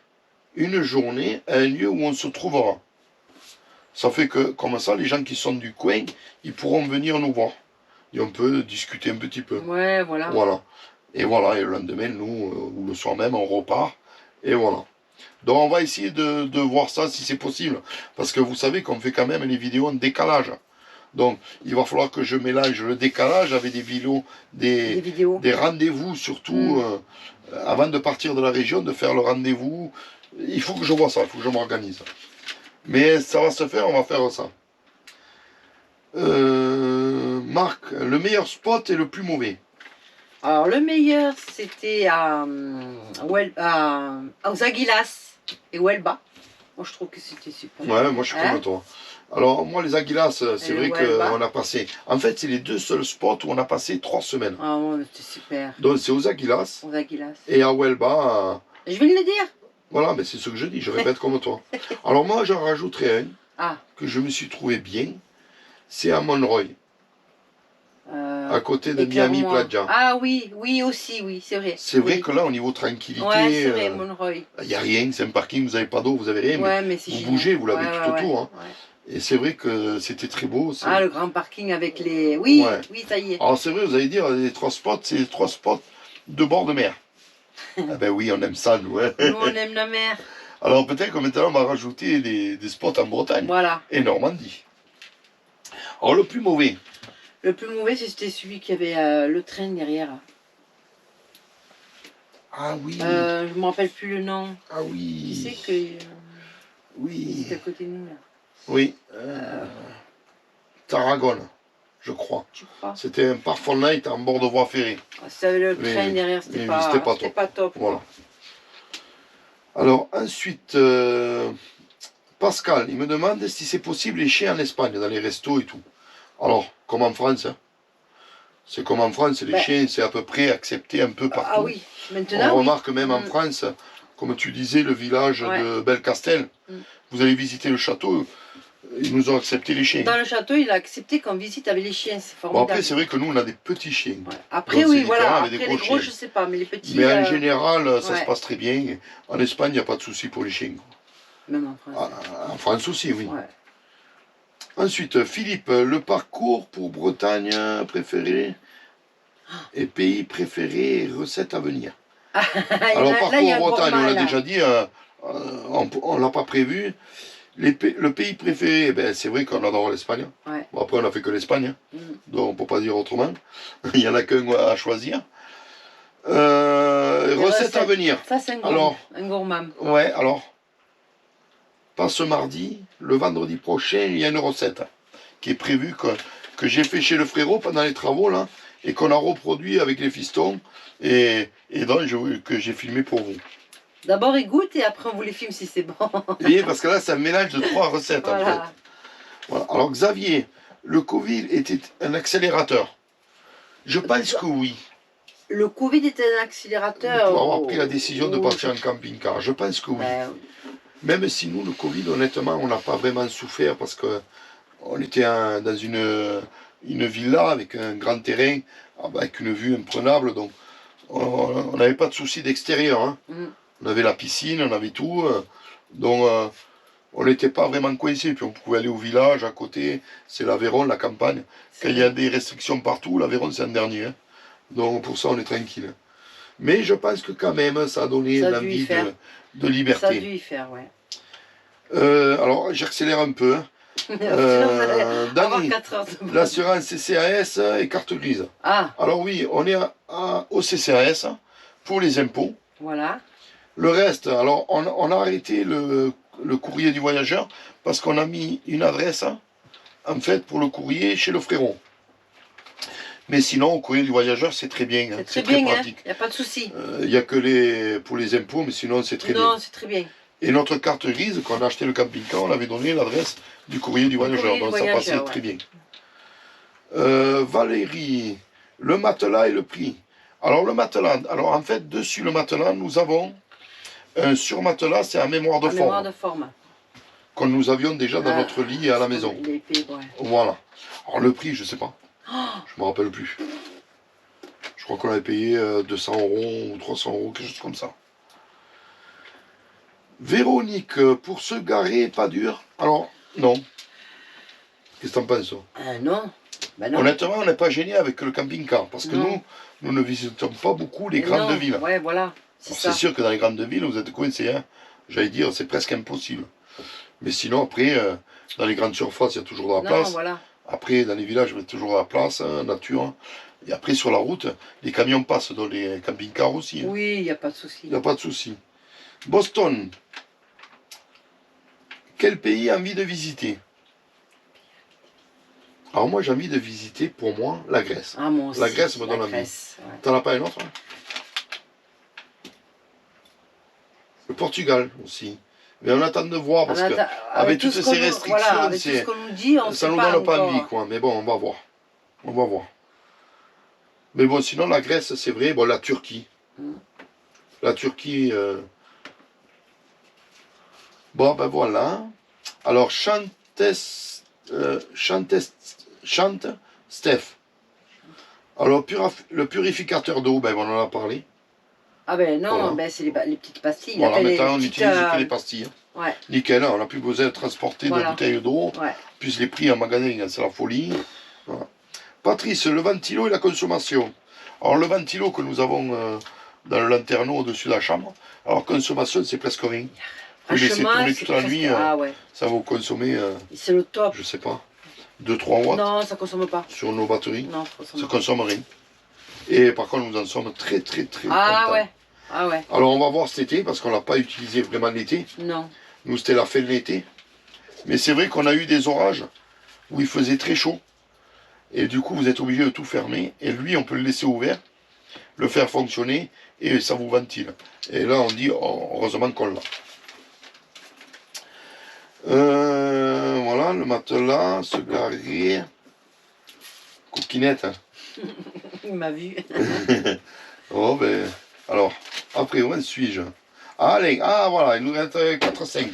journée à un lieu où on se trouvera. Ça fait que, comme ça, les gens qui sont du coin, ils pourront venir nous voir. Et on peut discuter un petit peu. Ouais, voilà. Voilà. Et voilà, et le lendemain, nous, ou le soir même, on repart. Et voilà. Donc on va essayer de voir ça si c'est possible. Parce que vous savez qu'on fait quand même les vidéos en décalage. Donc il va falloir que je mélange le décalage avec des vidéos, Des vidéos. des rendez-vous surtout, avant de partir de la région, de faire le rendez-vous. Il faut que je vois ça, il faut que je m'organise. Mais ça va se faire, on va faire ça. Marc, le meilleur spot et le plus mauvais. Alors, le meilleur, c'était aux Aguilas et Huelba. Moi, je trouve que c'était super. Ouais, moi je suis comme toi. Alors moi les Aguilas, c'est vrai Huelba. qu'on a passé... En fait c'est les deux seuls spots où on a passé 3 semaines. Ah ouais, c'était super. Donc c'est aux Aguilas Aux Aguilas. et à Huelba. Je vais le dire. Voilà, mais c'est ce que je dis, je répète comme toi. Alors moi j'en rajouterai un Ah. que je me suis trouvé bien. C'est à Monroy, à côté de Miami éclaire-moi. Plaza. Ah oui, oui aussi, oui, c'est vrai. C'est vrai Oui. que là au niveau tranquillité, Ouais, c'est vrai, Monroy. il n'y a rien, c'est un parking, vous n'avez pas d'eau, vous n'avez rien. Ouais, mais c'est vous génial. bougez, vous l'avez Ouais, tout ouais, autour. Hein. ouais. Et c'est vrai que c'était très beau. Ah, le grand parking avec les... Oui, Ouais. oui, ça y est. Alors c'est vrai, vous allez dire, les 3 spots, c'est les 3 spots de bord de mer. Ah ben oui, on aime ça, nous. Hein. Nous, on aime la mer. Alors peut-être que maintenant, on va rajouter des spots en Bretagne Voilà. et Normandie. Alors le plus mauvais. Le plus mauvais, c'était celui qui avait le train derrière. Ah oui. Je ne me rappelle plus le nom. Ah oui. Qui c'est que... Oui. C'est à côté de nous, là. Oui. Tarragone, je crois. Tu crois? C'était un Parfum Night en bord de voie ferrée. Ça avait le Mais- train derrière, c'était mais pas, c'était pas c'était top. pas top. Voilà. Alors ensuite, Pascal, il me demande si c'est possible les chiens en Espagne, dans les restos et tout. Alors, comme en France, hein. C'est comme en France, les Ben. chiens, c'est à peu près accepté un peu partout. Ah oui, On maintenant, oui. remarque même en Mm. France, comme tu disais, le village Ouais. de Belcastel, Mm. vous allez visiter le château, ils nous ont accepté les chiens. Dans le château, il a accepté qu'on visite avec les chiens, c'est Bon formidable. après, c'est vrai que nous, on a des petits chiens. Ouais. Après, Donc, oui, c'est voilà. différent Après, avec des les gros gros, chiens. je sais pas, mais les petits... Mais en général, ça ouais. se passe très bien. En Espagne, il n'y a pas de souci pour les chiens. Même en France. En France aussi, oui. Ouais. Ensuite, Philippe, le parcours pour Bretagne préféré et pays préféré et recettes à venir. Alors, Là, il y a un parcours Bretagne, on gourmand, l'a là. déjà dit, on ne l'a pas prévu. Le pays préféré, ben, c'est vrai qu'on adore l'Espagne. Ouais. Bon, après, on n'a fait que l'Espagne, hein, Mm. donc on ne peut pas dire autrement. Il n'y en a qu'un à choisir. Les Recettes à venir. Ça, c'est Alors, un gourmand. ouais, alors, pas ce mardi, le vendredi prochain, il y a une recette qui est prévue que j'ai fait chez le frérot pendant les travaux, là, et qu'on a reproduit avec les fistons, et donc que j'ai filmé pour vous. D'abord, il goûte et après, on vous les filme si c'est bon. Et parce que là, c'est un mélange de 3 recettes, en fait. Voilà. Voilà. Alors, Xavier, le Covid était un accélérateur. Je pense que oui, Le Covid était un accélérateur. pour avoir pris la décision de partir en camping-car. Je pense que oui. Ben, Même si nous, le Covid, honnêtement, on n'a pas vraiment souffert parce que on était dans une villa avec un grand terrain, avec une vue imprenable, donc on n'avait pas de souci d'extérieur. Hein. mm. On avait la piscine, on avait tout. Donc, on n'était pas vraiment coincé. Puis on pouvait aller au village à côté. C'est l'Aveyron, la campagne. Quand il y a des restrictions partout, l'Aveyron, c'est un dernier. Hein. Donc, pour ça, on est tranquille. Mais je pense que quand même, ça a donné l'envie de liberté. Ça a dû y faire, ouais. Alors, j'accélère un peu. Hein. Dani, l'assurance CCAS et carte grise. Ah. Alors oui, on est au CCAS pour les impôts. Voilà. Le reste, alors on a arrêté le courrier du voyageur parce qu'on a mis une adresse en fait pour le courrier chez le frérot. Mais sinon, au courrier du voyageur, c'est très bien. C'est très bien, pratique. Il n'y a pas de souci. Il n'y a que pour les impôts, mais sinon c'est très bien. Non, c'est très bien. Et notre carte grise, quand on a acheté le camping-car, on avait donné l'adresse du courrier du voyageur. Donc ça passait très bien. Valérie, le matelas et le prix. Alors le matelas, alors en fait, dessus le matelas, nous avons un surmatelas, c'est un mémoire de forme. Que nous avions déjà dans notre lit à la maison. Il est épais, ouais. Voilà. Alors le prix, je ne sais pas. Je me rappelle plus. Je crois qu'on avait payé 200 € ou 300 €, quelque chose comme ça. Véronique, pour se garer, pas dur. Alors, non. Qu'est-ce que t'en penses? Non. Ben non. Honnêtement, on n'est pas gêné avec le camping-car. Parce que nous ne visitons pas beaucoup les grandes villes. Ouais, voilà. C'est sûr que dans les grandes villes, vous êtes coincés. Hein. J'allais dire, c'est presque impossible. Mais sinon, après, dans les grandes surfaces, il y a toujours de la place. Voilà. Après, dans les villages, il y a toujours de la place, nature. Et après, sur la route, les camions passent dans les camping-cars aussi. Hein. Oui, il n'y a pas de souci. Il n'y a pas de souci. Boston. Quel pays a envie de visiter? Alors moi, j'ai envie de visiter, pour moi, la Grèce. Ah, moi aussi. La Grèce me donne envie. Ouais. T'en as pas un autre? Hein? Le Portugal aussi. Mais on attend de voir, parce que avec toutes ces restrictions, voilà, avec tout ce qu'on nous dit, ça nous donne pas envie, quoi. Mais bon, on va voir. On va voir. Mais bon, sinon, la Grèce, c'est vrai. Bon, la Turquie. La Turquie... Bon, ben voilà. Alors, chante Steph. Alors, le purificateur d'eau, ben, on en a parlé. Ah ben non, voilà. Ben, c'est les petites pastilles. Voilà, maintenant, on n'utilise que les pastilles. Ouais. Nickel, on n'a plus besoin de transporter de bouteilles d'eau. Ouais. Plus les prix en magasin, c'est la folie. Voilà. Patrice, le ventilo et la consommation. Alors, le ventilo que nous avons dans le lanterneau au-dessus de la chambre, alors, consommation, c'est presque rien. Vous laissez tourner toute la nuit, ça va vous consommer, c'est le top. Je sais pas, 2-3 watts. Non, ça consomme pas. Sur nos batteries. Non, ça consomme rien. Et par contre, nous en sommes très contents. Ouais. Ah ouais. Alors on va voir cet été, parce qu'on l'a pas utilisé vraiment l'été. Non. Nous, c'était la fin de l'été. Mais c'est vrai qu'on a eu des orages où il faisait très chaud. Et du coup, vous êtes obligé de tout fermer. Et lui, on peut le laisser ouvert, le faire fonctionner, et ça vous ventile. Et là, on dit, oh, heureusement qu'on l'a. Voilà, le matelas, se garer. Coquinette. Hein. Il m'a vu. Oh, ben. Alors, après, où en suis-je? Ah, Alain, ah voilà, il nous reste 4-5.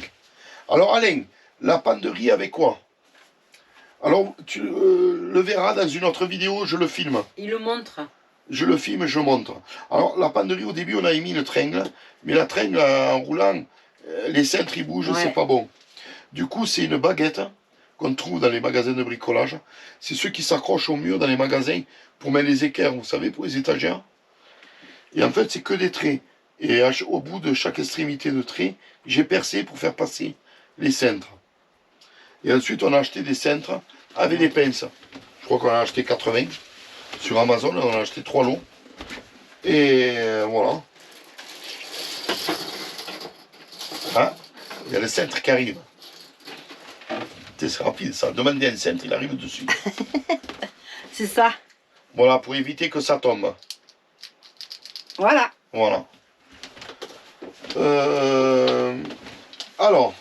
Alors, Alain, la penderie avec quoi? Alors, tu le verras dans une autre vidéo, je le filme. Il le montre. Je le filme, je montre. Alors, la penderie, au début, on a mis le tringle, mais la tringle, en roulant, les cintres, ils bougent, c'est pas bon. Du coup, c'est une baguette qu'on trouve dans les magasins de bricolage. C'est ceux qui s'accrochent au mur dans les magasins pour mettre les équerres, vous savez, pour les étagères. Et en fait, c'est que des traits. Et au bout de chaque extrémité de trait, j'ai percé pour faire passer les cintres. Et ensuite, on a acheté des cintres avec des pinces. Je crois qu'on a acheté 80. Sur Amazon, on a acheté 3 lots. Et voilà. Ah, il y a les cintres qui arrivent. C'est rapide ça. Demandez un cintre, il arrive dessus. C'est ça. Voilà, pour éviter que ça tombe. Voilà. Voilà. Alors,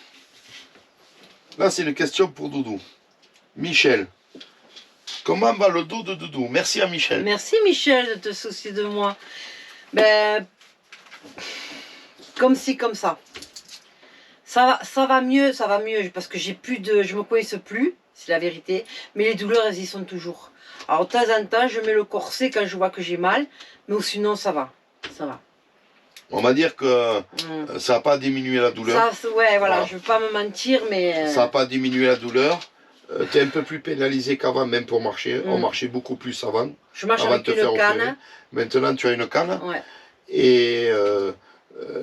là c'est une question pour Doudou. Michel, comment va le dos de Doudou? Merci à Michel. Merci Michel de te soucier de moi. Ben, comme ci, comme ça. Ça va mieux, parce que j'ai plus de, je me coince plus, c'est la vérité. Mais les douleurs, elles y sont toujours. Alors de temps en temps, je mets le corset quand je vois que j'ai mal, mais sinon ça va, ça va. On va dire que ça n'a pas diminué la douleur. Ça, ouais, voilà, Voilà. je veux pas me mentir, mais... Ça n'a pas diminué la douleur. Tu es un peu plus pénalisé qu'avant, même pour marcher. On marchait beaucoup plus avant. Je marche Avant avec de te faire une canne. opérer. Maintenant, tu as une canne. Ouais. Et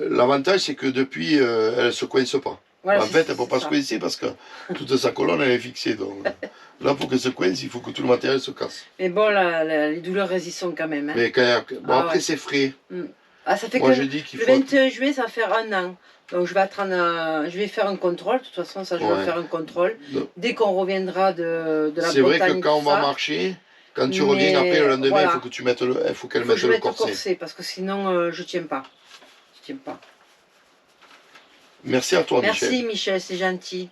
l'avantage, c'est que depuis, elle ne se coince pas. Voilà, En fait, elle ne peut pas ça. se coincer parce que toute sa colonne, elle est fixée. Donc là, pour qu'elle se coince, il faut que tout le matériel se casse. Mais bon, les douleurs résistent quand même. Hein. Mais quand, bon, Ah après, ouais. c'est frais. Ah, ça fait Moi, que je dis qu'il le faut... 21 juillet, ça va faire 1 an. Donc je vais je vais faire un contrôle. De toute façon, ça, je vais Ouais. faire un contrôle. Non. Dès qu'on reviendra de la C'est vrai que Bretagne, quand on tout va ça, marcher, quand tu mais reviens après le lendemain, voilà. il faut que tu mettes il faut qu'elle faut que mette je le mette le corset. corset parce que sinon je tiens pas. Je tiens pas. Merci à toi, Merci Michel. Michel, c'est gentil.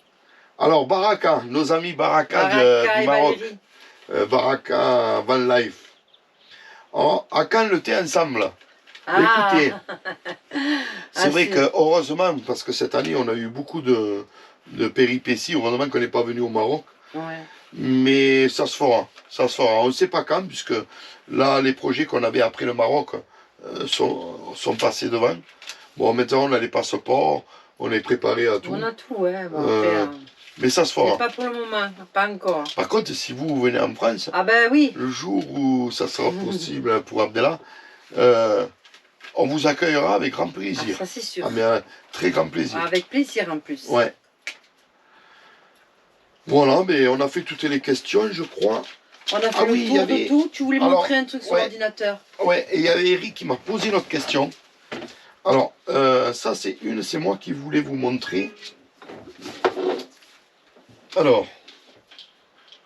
Alors, Baraka, nos amis Baraka, Baraka du et Maroc. Valérie. Baraka Van Life. Oh, à quand le thé ensemble? Ah. Écoutez, c'est Ah, vrai c'est- que heureusement, parce que cette année on a eu beaucoup de péripéties, heureusement qu'on n'est pas venu au Maroc, Ouais. mais ça se fera, ça se fera. On ne sait pas quand, puisque là les projets qu'on avait après le Maroc sont passés devant. Bon, maintenant on a les passeports, on est préparé à tout, On a tout, ouais. Bon, après, mais ça se mais fera. pas pour le moment, pas encore. Par contre, si vous venez en France, Ah ben oui. le jour où ça sera possible pour Abdallah, on vous accueillera avec grand Ah, plaisir. ça c'est sûr. Ah, mais très grand plaisir. Ah, avec plaisir en plus. Ouais. Voilà, mais on a fait toutes les questions, je crois. On a fait Ah le oui, il tour y avait- de tout. Tu voulais Alors, montrer un truc sur ouais. l'ordinateur. Ouais, et il y avait Eric qui m'a posé notre question. Alors, ça c'est moi qui voulais vous montrer. Alors,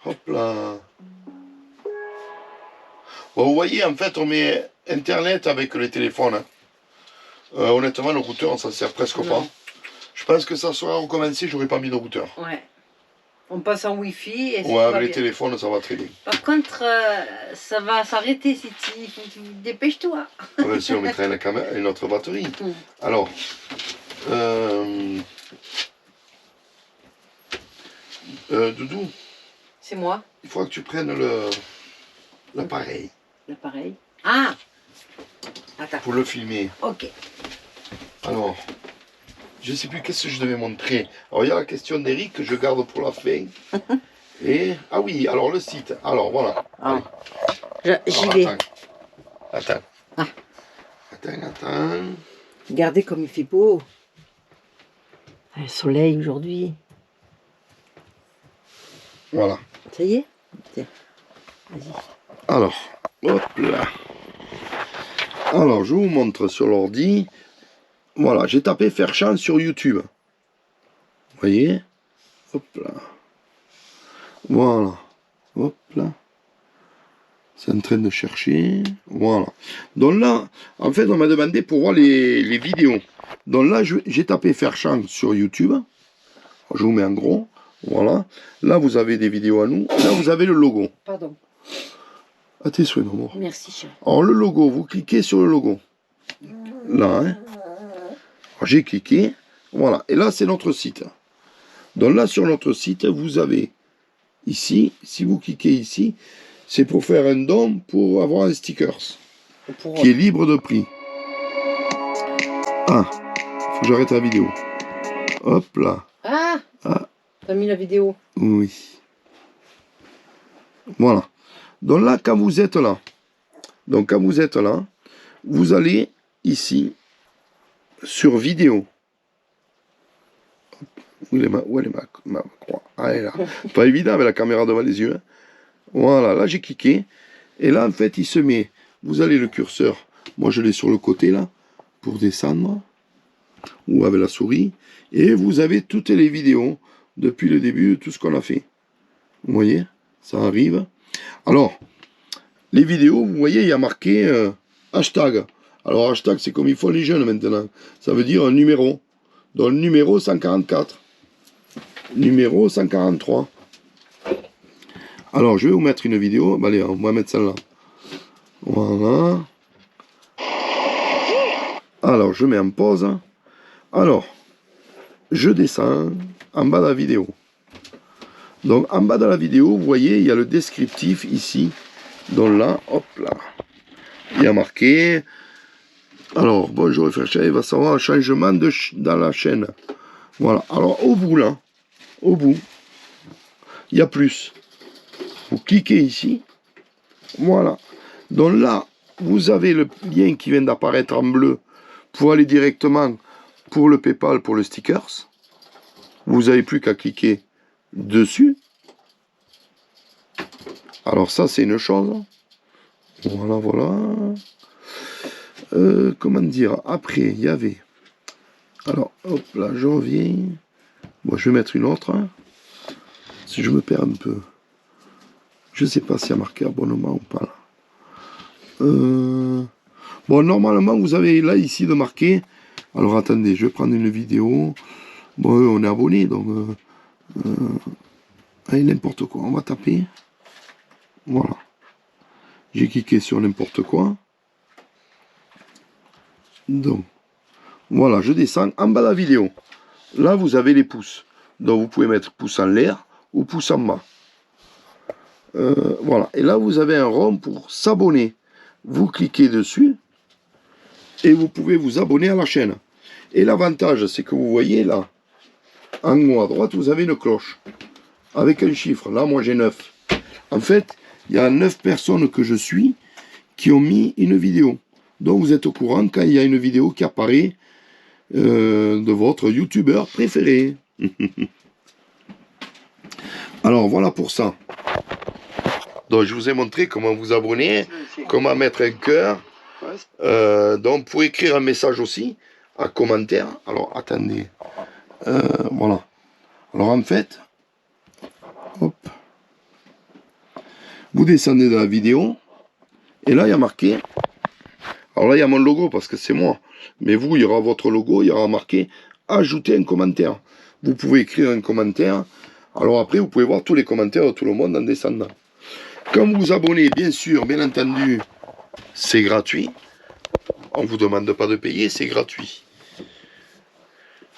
hop là. Bon, vous voyez, en fait, on met Internet avec les téléphones. Hein. Honnêtement, le routeur, on s'en sert presque Non. pas. Je pense que ça sera recommencé, j'aurais pas mis de routeur. Ouais. On passe en Wi-Fi et Ouais, va avec les bien. téléphones, ça va très bien. Par contre, ça va s'arrêter si tu dépêches-toi. Ah ben, si on mettrait une autre batterie. Mm. Alors, Doudou, C'est moi, il faut que tu prennes l'appareil l'appareil. Ah. Attends. pour le filmer. Ok. Alors, je sais plus qu'est-ce que je devais montrer. Alors, il y a la question d'Eric que je garde pour la fin. Et, ah oui, alors le site. Alors, voilà. Ah. Allez. J'y Alors, vais. Attends. Ah. Attends. Regardez comme il fait beau. Ah, le soleil aujourd'hui. Voilà. Ça y est? Tiens. Vas-y. Alors, hop là. Alors, je vous montre sur l'ordi. Voilà, j'ai tapé faire chant sur YouTube. Vous voyez? Hop là. Voilà. Hop là. C'est en train de chercher. Voilà. Donc là, en fait, on m'a demandé pour voir les vidéos. Donc là, j'ai tapé faire chant sur YouTube. Je vous mets en gros. Voilà. Là, vous avez des vidéos à nous. Là, vous avez le logo. Pardon. À tes souhaits, mon amour. Merci, chérie. Alors le logo, vous cliquez sur le logo. Là, hein. J'ai cliqué. Voilà. Et là, c'est notre site. Donc là, sur notre site, vous avez ici, si vous cliquez ici, c'est pour faire un don pour avoir un sticker qui est libre de prix. Ah, faut que j'arrête la vidéo. Hop là. Ah. Ah. T'as mis la vidéo. Oui. Voilà. Donc là, quand vous êtes là, vous allez ici sur vidéo. Où est ma croix? Ah, elle est là. Pas évident avec la caméra devant les yeux. Hein. Voilà, là j'ai cliqué. Et là, en fait, il se met. Vous allez le curseur. Moi, je l'ai sur le côté là pour descendre. Ou avec la souris. Et vous avez toutes les vidéos depuis le début, tout ce qu'on a fait. Vous voyez? Ça arrive. Alors, les vidéos, vous voyez, il y a marqué hashtag. Alors, hashtag, c'est comme ils font les jeunes maintenant. Ça veut dire un numéro. Donc, le numéro 144. Numéro 143. Alors, je vais vous mettre une vidéo. Bah, allez, on va mettre celle-là. Voilà. Alors, je mets en pause. Alors, je descends en bas de la vidéo. Donc, en bas de la vidéo, vous voyez, il y a le descriptif ici. Donc là, hop là. Il y a marqué Alors, bonjour FHA, il va savoir un changement dans la chaîne. Voilà, alors au bout là, au bout, il y a plus. Vous cliquez ici, voilà. Donc là, vous avez le lien qui vient d'apparaître en bleu pour aller directement pour le PayPal, pour le stickers. Vous n'avez plus qu'à cliquer dessus. Alors ça, c'est une chose. Voilà, voilà. Comment dire, après, il y avait... Alors, hop, là, je reviens. Bon, je vais mettre une autre. Si je me perds un peu. Je ne sais pas s'il y a marqué abonnement ou pas là. Bon, normalement, vous avez là, ici, de marquer. Alors, attendez, je vais prendre une vidéo. Bon, on est abonné, donc... allez, n'importe quoi, on va taper. Voilà. J'ai cliqué sur n'importe quoi. Donc, voilà, je descends en bas de la vidéo. Là, vous avez les pouces. Donc, vous pouvez mettre pouce en l'air ou pouce en bas. Voilà. Et là, vous avez un rond pour s'abonner. Vous cliquez dessus et vous pouvez vous abonner à la chaîne. Et l'avantage, c'est que vous voyez là, en haut à droite, vous avez une cloche avec un chiffre. Là, moi, j'ai 9. En fait, il y a 9 personnes que je suis qui ont mis une vidéo. Donc, vous êtes au courant quand il y a une vidéo qui apparaît de votre youtubeur préféré. Alors, voilà pour ça. Donc, je vous ai montré comment vous abonner, comment mettre un cœur. Donc, pour écrire un message aussi, un commentaire. Alors, attendez. Voilà. Alors, en fait, hop. Vous descendez de la vidéo. Et là, il y a marqué. Alors là, il y a mon logo parce que c'est moi. Mais vous, il y aura votre logo, il y aura marqué ajouter un commentaire. Vous pouvez écrire un commentaire. Alors après, vous pouvez voir tous les commentaires de tout le monde en descendant. Quand vous vous abonnez, bien sûr, bien entendu, c'est gratuit. On ne vous demande pas de payer, c'est gratuit.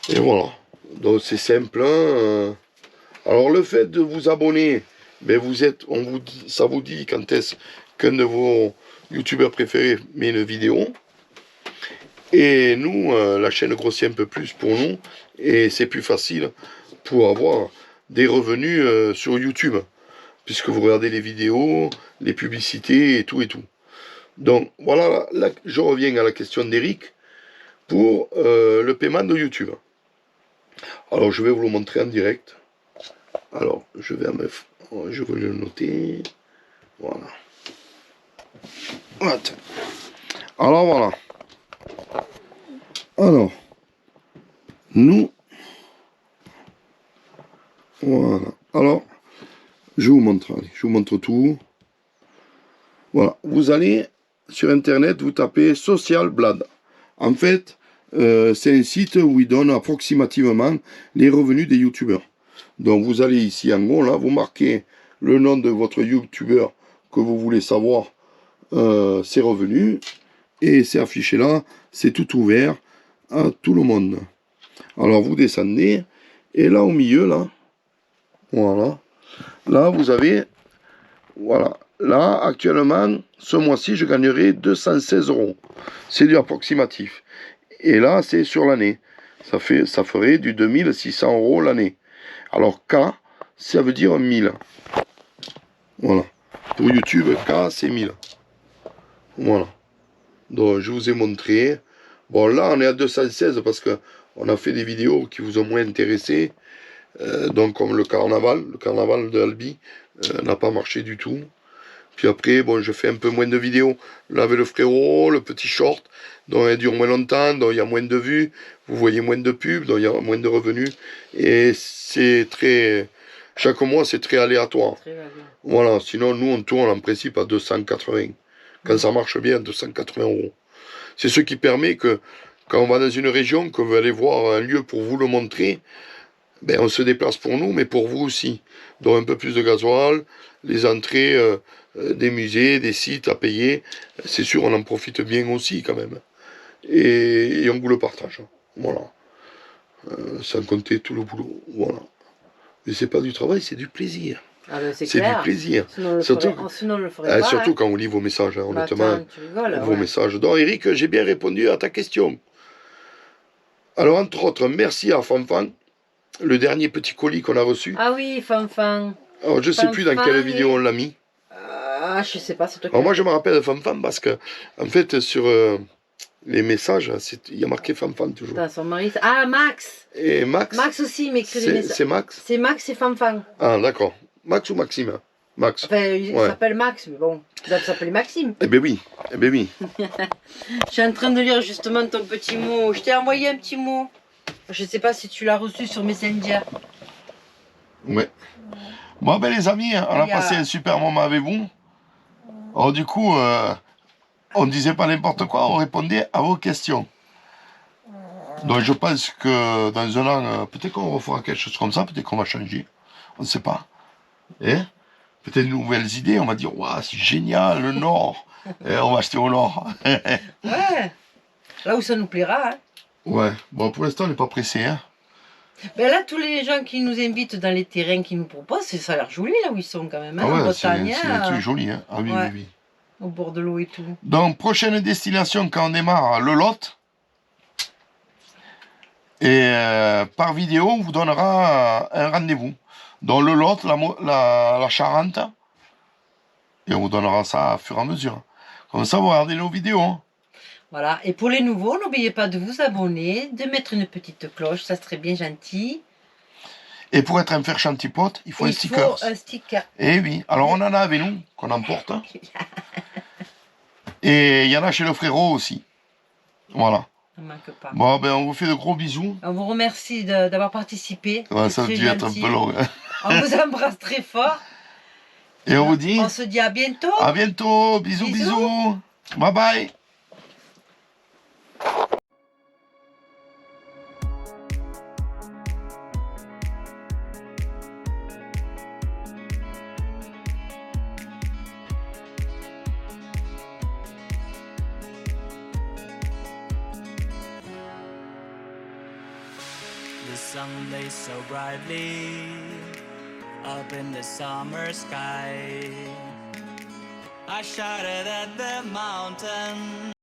Et voilà. Donc c'est simple. Hein. Alors le fait de vous abonner, ben ça vous dit quand est-ce qu'un de vos youtubeurs préférés met une vidéo. Et nous, la chaîne grossit un peu plus pour nous. Et c'est plus facile pour avoir des revenus sur YouTube. Puisque vous regardez les vidéos, les publicités et tout et tout. Donc voilà, là, je reviens à la question d'Eric pour le paiement de YouTube. Alors je vais vous le montrer en direct. Alors je vais le noter. Voilà. Alors voilà. Alors, nous, voilà. Alors, je vous montre, allez, je vous montre tout. Voilà, vous allez sur internet, vous tapez Social Blad. En fait, c'est un site où il donne approximativement les revenus des youtubeurs. Donc vous allez ici en haut, là, vous marquez le nom de votre youtubeur que vous voulez savoir ses revenus. Et c'est affiché là, c'est tout ouvert à tout le monde. Alors vous descendez, et là au milieu, là, voilà, là vous avez, voilà, là actuellement, ce mois-ci, je gagnerai 216 €. C'est du approximatif. Et là, c'est sur l'année. Ça ferait du 2600 € l'année. Alors K, ça veut dire 1000. Voilà. Pour YouTube, K, c'est 1000. Voilà. Donc je vous ai montré. Bon là on est à 216 parce que on a fait des vidéos qui vous ont moins intéressé. Donc comme le carnaval de Albi n'a pas marché du tout. Puis après bon je fais un peu moins de vidéos. Là avec le frérot, le petit short, donc il dure moins longtemps, donc il y a moins de vues, vous voyez moins de pubs, donc il y a moins de revenus. Et c'est très... Chaque mois c'est très aléatoire. Voilà, sinon nous on tourne en principe à 280. Quand ça marche bien, 280 €. C'est ce qui permet que, quand on va dans une région, que vous allez voir un lieu pour vous le montrer, ben on se déplace pour nous, mais pour vous aussi. Donc un peu plus de gasoil, les entrées des musées, des sites à payer, c'est sûr, on en profite bien aussi quand même. Et on vous le partage. Voilà. Sans compter tout le boulot. Voilà. Mais c'est pas du travail, c'est du plaisir. Ah ben, c'est C'est du clair. plaisir. Sinon, on le Surtout- ferait, sinon, on le ferait pas. Surtout hein. quand on lit vos messages, hein, Bah, honnêtement. attends, tu rigoles, Vos ouais. messages. Donc, Eric, j'ai bien répondu à ta question. Alors, entre autres, merci à Fanfan, le dernier petit colis qu'on a reçu. Ah oui, Fanfan. Alors, je sais plus dans Fanfan quelle vidéo et- on l'a mis. Ah, je sais pas, c'est toi qui Alors, moi, l'as je me rappelle de Fanfan parce que, en fait, sur les messages, il y a marqué Fanfan toujours. Dans son mari. Ah, Max. Et Max, Max aussi, il m'écrit des messages. c'est Max. C'est Max et Fanfan. Ah, d'accord. Max ou Maxime, hein. Max. Enfin, il Ouais. s'appelle Max, mais bon, il doit s'appeler Maxime. Eh ben oui, eh ben oui. Je suis en train de lire justement ton petit mot. Je t'ai envoyé un petit mot. Je sais pas si tu l'as reçu sur Messenger. Ouais. Bon, ben les amis, on a Il y a- passé un super moment avec vous. Alors, du coup, on disait pas n'importe quoi, on répondait à vos questions. Donc, je pense que dans un an, peut-être qu'on refera quelque chose comme ça, peut-être qu'on va changer. On ne sait pas. Hein? Peut-être de nouvelles idées, on va dire, waouh, c'est génial, le Nord. Et on va acheter au Nord. Ouais. Là où ça nous plaira. Hein. Ouais, bon, pour l'instant, on n'est pas pressé. Hein? Ben là, tous les gens qui nous invitent dans les terrains qu'ils nous proposent, ça a l'air joli là où ils sont quand même. Hein, Ah en ouais, c'est Bretagne, un truc joli. Hein? Ah oui, Ouais. oui, oui. au bord de l'eau et tout. Donc, prochaine destination quand on démarre, le Lot. Et par vidéo, on vous donnera un rendez-vous. Dans le Lot, la Charente. Et on vous donnera ça à fur et à mesure. Comme ça, vous regardez nos vidéos. Hein. Voilà, et pour les nouveaux, n'oubliez pas de vous abonner, de mettre une petite cloche, ça serait bien gentil. Et pour être un fer chantipote, il faut un sticker. Il faut un sticker. Eh oui, alors on en a avec nous, qu'on emporte. Et il y en a chez le frérot aussi. Voilà. Ne manque pas. Bon, ben on vous fait de gros bisous. On vous remercie d'avoir participé. Ouais, C'est ça a très dû être un gentil. peu long. Hein. On vous embrasse très fort. Et on vous dit On se dit à bientôt. à bientôt. Bisous, Bisous. bisous. Bye bye. The sun blazed so brightly up in the summer sky. I shouted at the mountain.